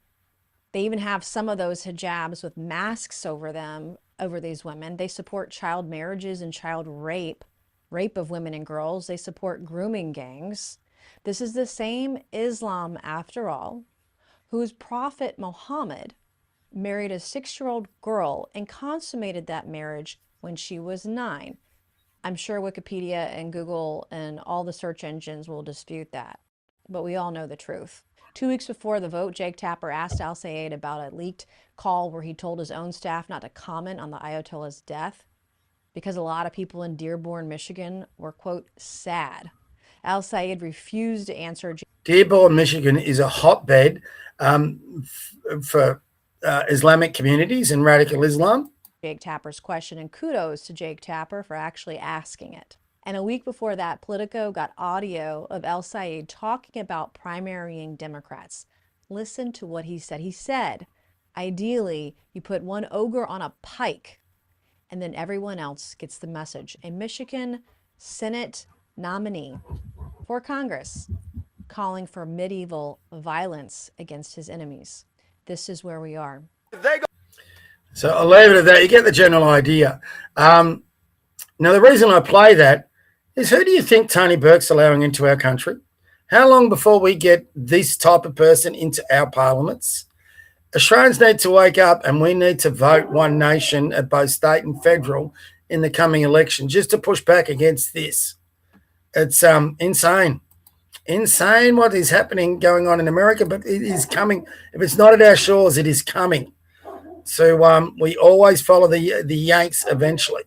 They even have some of those hijabs with masks over them, over these women. They support child marriages and child rape of women and girls. They support grooming gangs. This is the same Islam, after all, whose prophet Muhammad married a 6-year-old girl and consummated that marriage when she was 9. I'm sure Wikipedia and Google and all the search engines will dispute that, but we all know the truth. 2 weeks before the vote, Jake Tapper asked Al-Sayed about a leaked call where he told his own staff not to comment on the Ayatollah's death because a lot of people in Dearborn, Michigan were, quote, sad Al Sayed refused to answer. Dearborn, Michigan is a hotbed for Islamic communities and radical Islam. Jake Tapper's question, and kudos to Jake Tapper for actually asking it. And a week before that, Politico got audio of El Sayed talking about primarying Democrats. Listen to what he said. He said, ideally, you put one ogre on a pike, and then everyone else gets the message. A Michigan Senate nominee for Congress calling for medieval violence against his enemies. This is where we are. So I'll leave it at that. You get the general idea. Now, the reason I play that is, who do you think Tony Burke's allowing into our country? How long before we get this type of person into our parliaments? Australians need to wake up, and we need to vote One Nation at both state and federal in the coming election just to push back against this. It's insane. Insane what is happening, going on in America, but it is coming. If it's not at our shores, it is coming. So we always follow the Yanks eventually.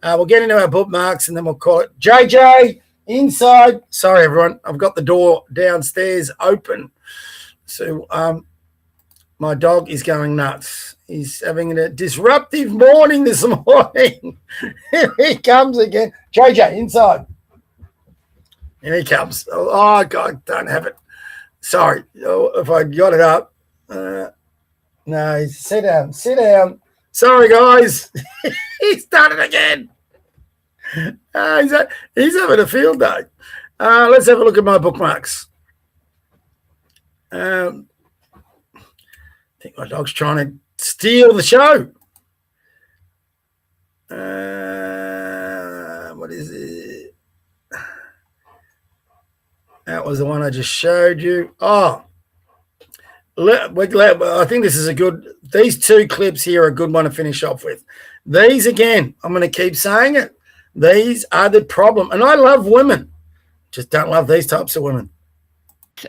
We'll get into our bookmarks and then we'll call it JJ inside. Sorry, everyone. I've got the door downstairs open. So my dog is going nuts. He's having a disruptive morning this morning. Here he comes again. JJ, inside. Here he comes. Oh, God, don't have it. Sorry. If I got it up. No, sit down. Sit down. Sorry, guys. He's done it again. He's having a field day. Let's have a look at my bookmarks. I think my dog's trying to steal the show. What is it? That was the one I just showed you. Oh, I think this is these two clips here are a good one to finish off with. These, again, I'm going to keep saying it. These are the problem. And I love women. Just don't love these types of women.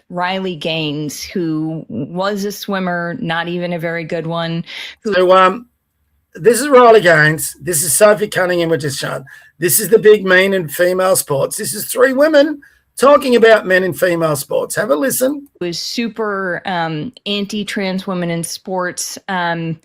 Riley Gaines, who was a swimmer, not even a very good one. So this is Riley Gaines. This is Sophie Cunningham, which is shown. This is the big men in female sports. This is three women talking about men in female sports. Have a listen. Was super anti-trans women in sports. And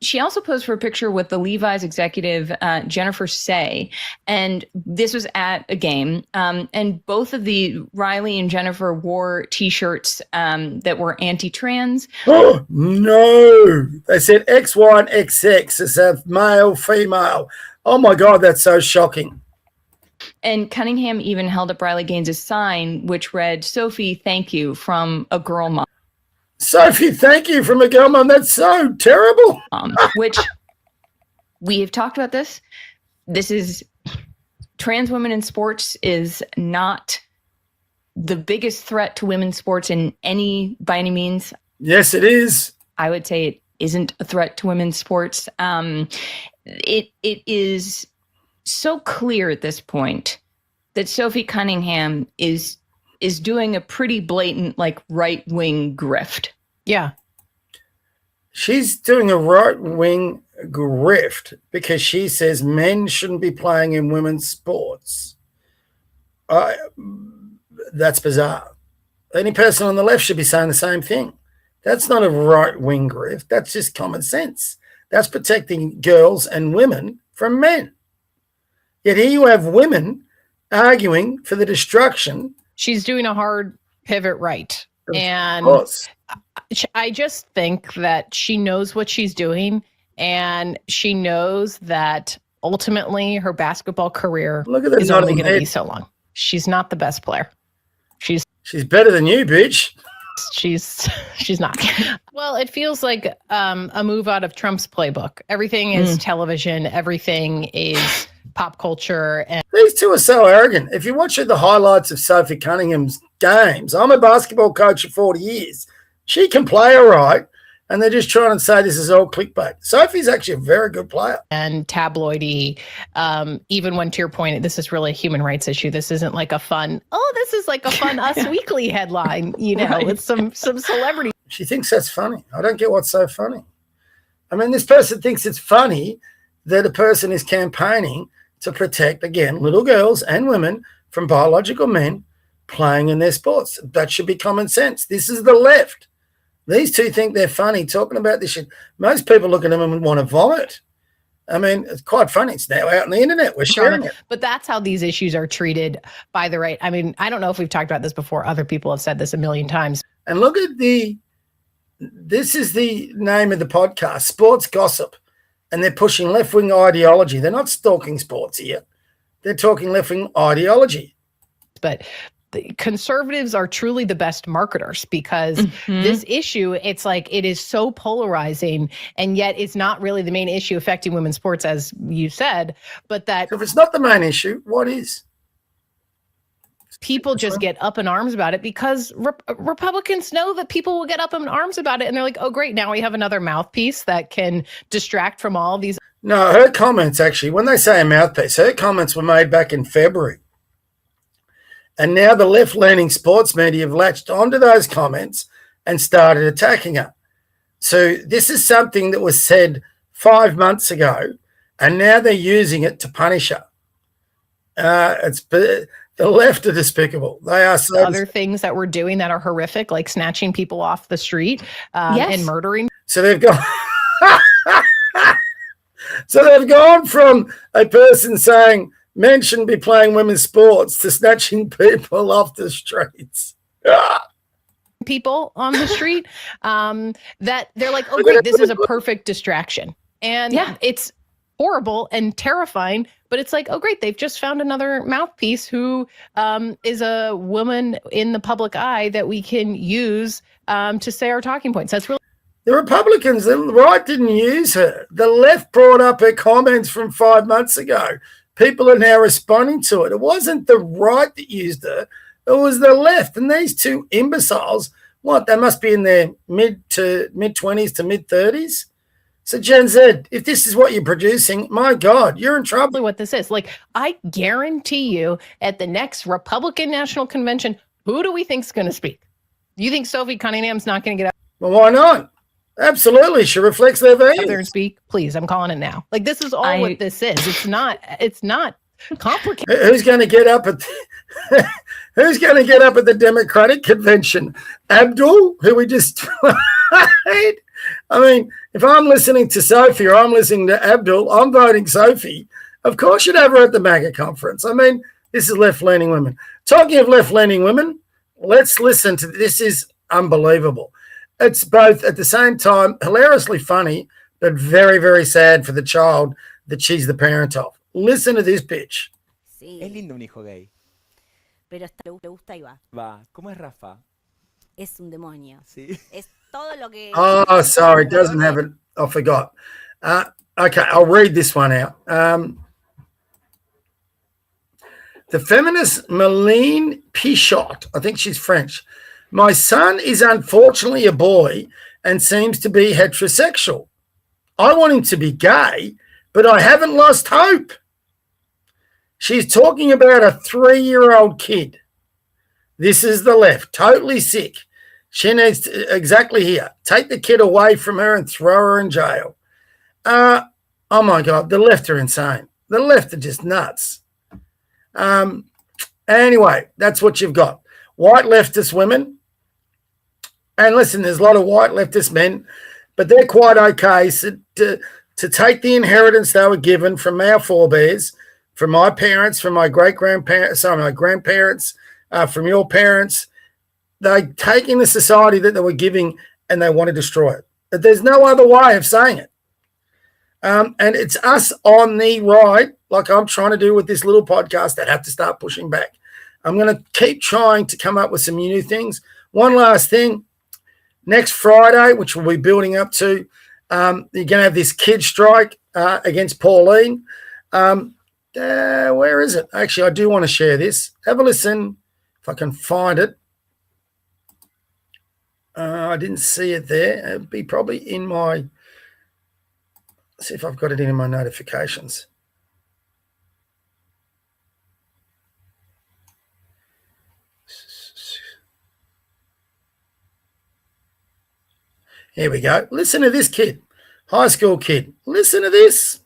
she also posed for a picture with the Levi's executive, Jennifer Say. And this was at a game. And both of the Riley and Jennifer wore T-shirts that were anti-trans. Oh, no. They said XY and XX. It's a male, female. Oh, my God, that's so shocking. And Cunningham even held up Riley Gaines' sign, which read, "Sophie, thank you," from a girl mom. Sophie, thank you from a girl mom. That's so terrible. Which we have talked about this. This is trans women in sports is not the biggest threat to women's sports by any means. Yes, it is. I would say it isn't a threat to women's sports. It is so clear at this point that Sophie Cunningham is doing a pretty blatant, right-wing grift. Yeah. She's doing a right-wing grift because she says men shouldn't be playing in women's sports. That's bizarre. Any person on the left should be saying the same thing. That's not a right-wing grift. That's just common sense. That's protecting girls and women from men. Yet here you have women arguing for the destruction. She's doing a hard pivot right. And I just think that she knows what she's doing, and she knows that ultimately her basketball career is only going to be so long. She's not the best player. She's better than you, bitch. She's not. Well, it feels like a move out of Trump's playbook. Everything is television. Everything is pop culture. And these two are so arrogant. If you watch the highlights of Sophie Cunningham's games, I'm a basketball coach for 40 years. She can play all right, and they're just trying to say this is all clickbait. Sophie's actually a very good player. And tabloidy, even when, to your point, this is really a human rights issue. This isn't like a fun, this is like a fun Us Weekly headline, right. With some celebrity. She thinks that's funny. I don't get what's so funny. I mean, this person thinks it's funny that a person is campaigning to protect, again, little girls and women from biological men playing in their sports. That should be common sense. This is the left. These two think they're funny talking about this shit. Most people look at them and want to vomit. I mean, it's quite funny. It's now out on the internet. We're sharing it. But that's how these issues are treated by the right. I mean, I don't know if we've talked about this before. Other people have said this a million times. And look at this is the name of the podcast, Sports Gossip. And they're pushing left-wing ideology. They're not stalking sports here. They're talking left-wing ideology. But the conservatives are truly the best marketers because this issue, it's like it is so polarizing, and yet it's not really the main issue affecting women's sports, as you said, but that if it's not the main issue, what is? People just get up in arms about it because Republicans know that people will get up in arms about it, and they're like, oh, great, now we have another mouthpiece that can distract from all these. No, her comments actually, when they say a mouthpiece, her comments were made back in February. And now the left-leaning sports media have latched onto those comments and started attacking her. So this is something that was said 5 months ago, and now they're using it to punish her. The left are despicable. They are so other things that we're doing that are horrific, like snatching people off the street and murdering. So they've gone. So they've gone from a person saying men shouldn't be playing women's sports to snatching people off the streets. People on the street that they're like, oh, great, this is a perfect distraction. And it's horrible and terrifying, but it's like, oh, great, they've just found another mouthpiece who is a woman in the public eye that we can use to say our talking points. That's really. The Republicans, the right didn't use her. The left brought up her comments from 5 months ago. People are now responding to it. It wasn't the right that used her. It was the left. And these two imbeciles, they must be in their mid-20s to mid-30s. So Gen Z, if this is what you're producing, my God, you're in trouble. What this is. Like, I guarantee you at the next Republican National Convention, who do we think's going to speak? You think Sophie Cunningham's not going to get up? Well, why not? Absolutely. She reflects their values. Up there and speak, please. I'm calling it now. Like, this is all what this is. It's not complicated. Who's going to get up at the Democratic convention? Abdul, who we just played? I mean, if I'm listening to Sophie or I'm listening to Abdul, I'm voting Sophie. Of course you'd have her at the MAGA conference. I mean, this is left-leaning women. Talking of left-leaning women, let's listen to this. Is unbelievable. It's both at the same time hilariously funny, but very, very sad for the child that she's the parent of. Listen to this bitch. Sí. Es lindo un hijo gay. Pero le gusta y va. Va. ¿Cómo es Rafa? Es un demonio. Sí. Es todo lo que. Oh, sorry, doesn't have it. I forgot. Okay, I'll read this one out. The feminist Malene Pichot, I think she's French. My son is unfortunately a boy and seems to be heterosexual. I want him to be gay, but I haven't lost hope. She's talking about a 3-year-old kid. This is the left, totally sick. She needs to, exactly here, take the kid away from her and throw her in jail. Oh, my God, the left are insane. The left are just nuts. Anyway, that's what you've got. White leftist women. And listen, there's a lot of white leftist men, but they're quite okay to take the inheritance they were given from our forebears, from my parents, from my great-grandparents, my grandparents, from your parents. They're taking the society that they were giving and they want to destroy it. But there's no other way of saying it. And it's us on the right, like I'm trying to do with this little podcast, that have to start pushing back. I'm going to keep trying to come up with some new things. One last thing. Next Friday, which we'll be building up to, you're going to have this kid strike against Pauline. Where is it? Actually, I do want to share this. Have a listen if I can find it. I didn't see it there. It'd be probably in my... Let's see if I've got it in my notifications. Here we go. Listen to this kid. High school kid. Listen to this.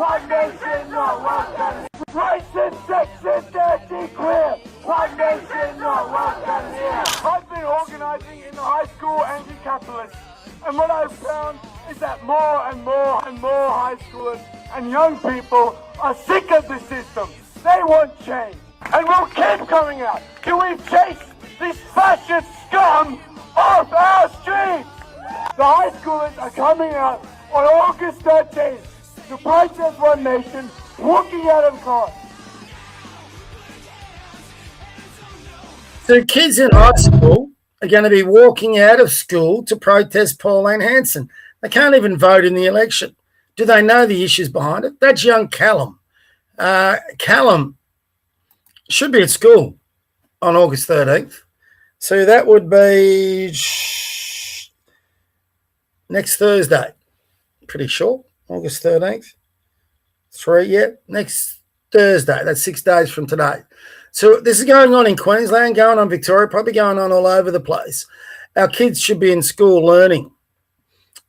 One nation, not one country. Racist, sexist, anti-queer. One nation, not one country. I've been organising in the high school anti-capitalist, and what I've found is that more and more and more high schoolers and young people are sick of the system. They want change, and we'll keep coming out till we chase this fascist scum off our streets. The high schoolers are coming out on August 13th to protest One Nation, walking out of court. So kids in high school are going to be walking out of school to protest Pauline Hanson. They can't even vote in the election. Do they know the issues behind it? That's young Callum. Callum should be at school on August 13th. So that would be next Thursday. Pretty sure. August 13th. Next Thursday. That's 6 days from today. So this is going on in Queensland, going on Victoria, probably going on all over the place. Our kids should be in school learning.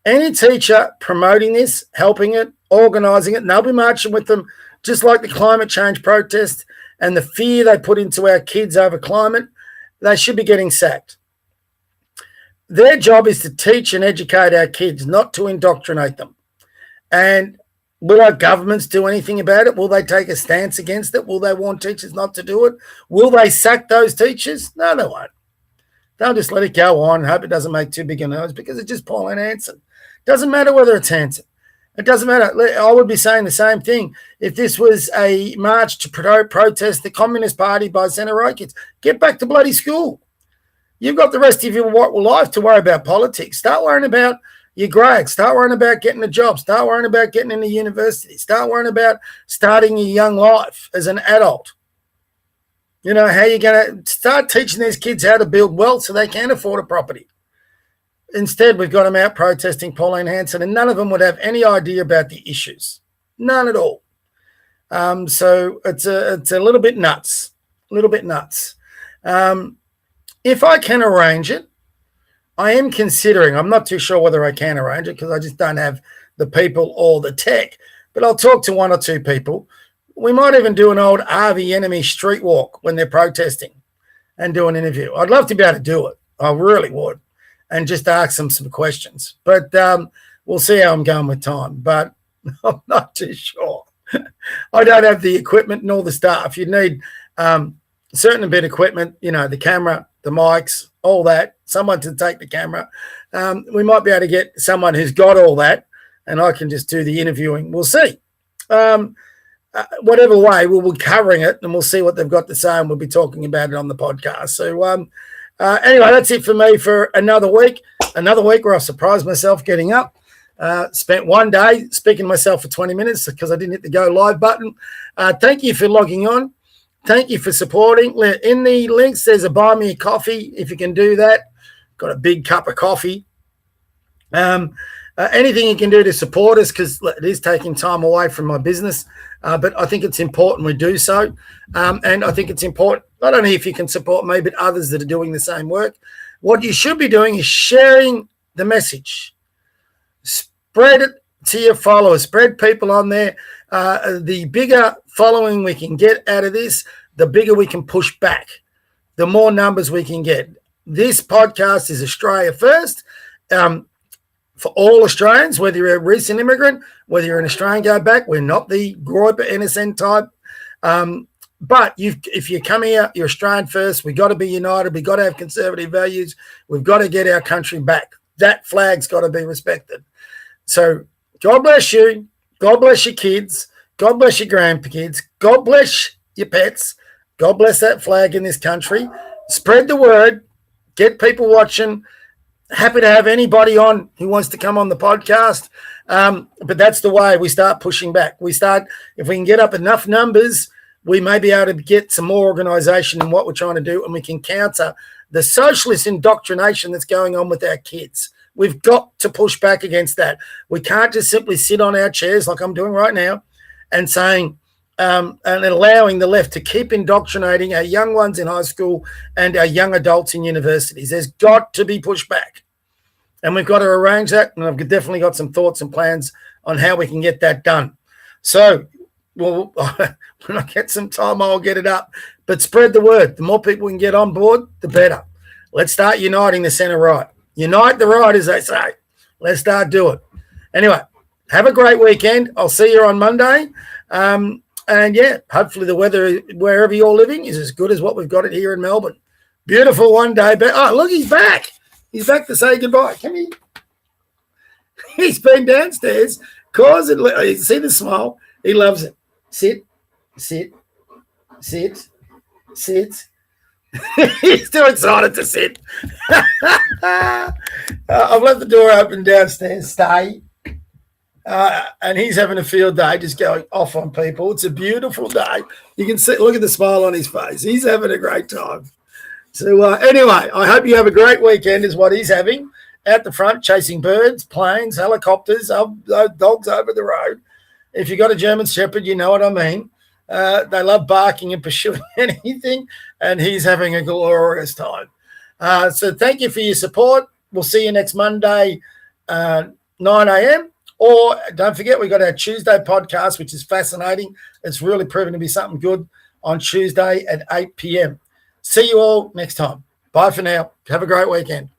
Any teacher promoting this, helping it, organising it, and they'll be marching with them, just like the climate change protest and the fear they put into our kids over climate, they should be getting sacked. Their job is to teach and educate our kids, not to indoctrinate them. And will our governments do anything about it? Will they take a stance against it? Will they warn teachers not to do it? Will they sack those teachers? No, they won't. They'll just let it go on and hope it doesn't make too big a noise because it's just Pauline Hanson. Doesn't matter whether it's Hanson. It doesn't matter. I would be saying the same thing if this was a march to protest the Communist Party by Centre Right kids. Get back to bloody school. You've got the rest of your life to worry about politics. Start worrying about your grades. Start worrying about getting a job. Start worrying about getting into university. Start worrying about starting your young life as an adult. You know, how you're going to start teaching these kids how to build wealth so they can afford a property. Instead, we've got them out protesting Pauline Hanson, and none of them would have any idea about the issues. None at all. So it's a little bit nuts. A little bit nuts. If I can arrange it, I am considering, I'm not too sure whether I can arrange it because I just don't have the people or the tech, but I'll talk to one or two people. We might even do an old RV enemy street walk when they're protesting and do an interview. I'd love to be able to do it. I really would. And just ask them some questions. But we'll see how I'm going with time. But I'm not too sure. I don't have the equipment and all the stuff. You need certain bit of equipment, you know, the camera, the mics, all that, someone to take the camera. We might be able to get someone who's got all that, and I can just do the interviewing. We'll see. Whatever way, we'll be covering it, and we'll see what they've got to say, and we'll be talking about it on the podcast. So anyway, that's it for me for another week. Another week where I surprised myself getting up. Spent one day speaking to myself for 20 minutes because I didn't hit the go live button. Thank you for logging on. Thank you for supporting. In the links, there's a buy me a coffee if you can do that. Got a big cup of coffee. Anything you can do to support us because it is taking time away from my business. But I think it's important we do so. And I think it's important, not only if you can support me, but others that are doing the same work. What you should be doing is sharing the message. Spread it to your followers. Spread people on there. The bigger following we can get out of this, the bigger we can push back, the more numbers we can get. This podcast is Australia first. For all Australians, whether you're a recent immigrant, whether you're an Australian go back, we're not the Groiper NSN type. But if you come here, you're Australian first. We've got to be united. We've got to have conservative values. We've got to get our country back. That flag's got to be respected. So God bless you. God bless your kids. God bless your grandkids. God bless your pets. God bless that flag in this country. Spread the word. Get people watching. Happy to have anybody on who wants to come on the podcast. But that's the way we start pushing back. If we can get up enough numbers, we may be able to get some more organisation in what we're trying to do, and we can counter the socialist indoctrination that's going on with our kids. We've got to push back against that. We can't just simply sit on our chairs like I'm doing right now and saying and allowing the left to keep indoctrinating our young ones in high school and our young adults in universities. There's got to be pushback. And we've got to arrange that, and I've definitely got some thoughts and plans on how we can get that done. So, well, when I get some time, I'll get it up. But spread the word. The more people we can get on board, the better. Let's start uniting the centre right. Unite the right, as they say. Let's start doing it. Anyway, have a great weekend. I'll see you on Monday. And, yeah, hopefully the weather wherever you're living is as good as what we've got it here in Melbourne. Beautiful one day. Oh, look, he's back. He's back to say goodbye. Come here. He's been downstairs. You see the smile? He loves it. Sit. He's too excited to sit. I've left the door open downstairs. Stay. And he's having a field day, just going off on people. It's a beautiful day. You can see, look at the smile on his face. He's having a great time. So anyway, I hope you have a great weekend is what he's having out the front, chasing birds, planes, helicopters, dogs over the road. If you've got a German Shepherd, you know what I mean. They love barking and pursuing anything, and he's having a glorious time. So thank you for your support. We'll see you next Monday, 9 a.m. Or don't forget, we've got our Tuesday podcast, which is fascinating. It's really proven to be something good on Tuesday at 8 p.m. See you all next time. Bye for now. Have a great weekend.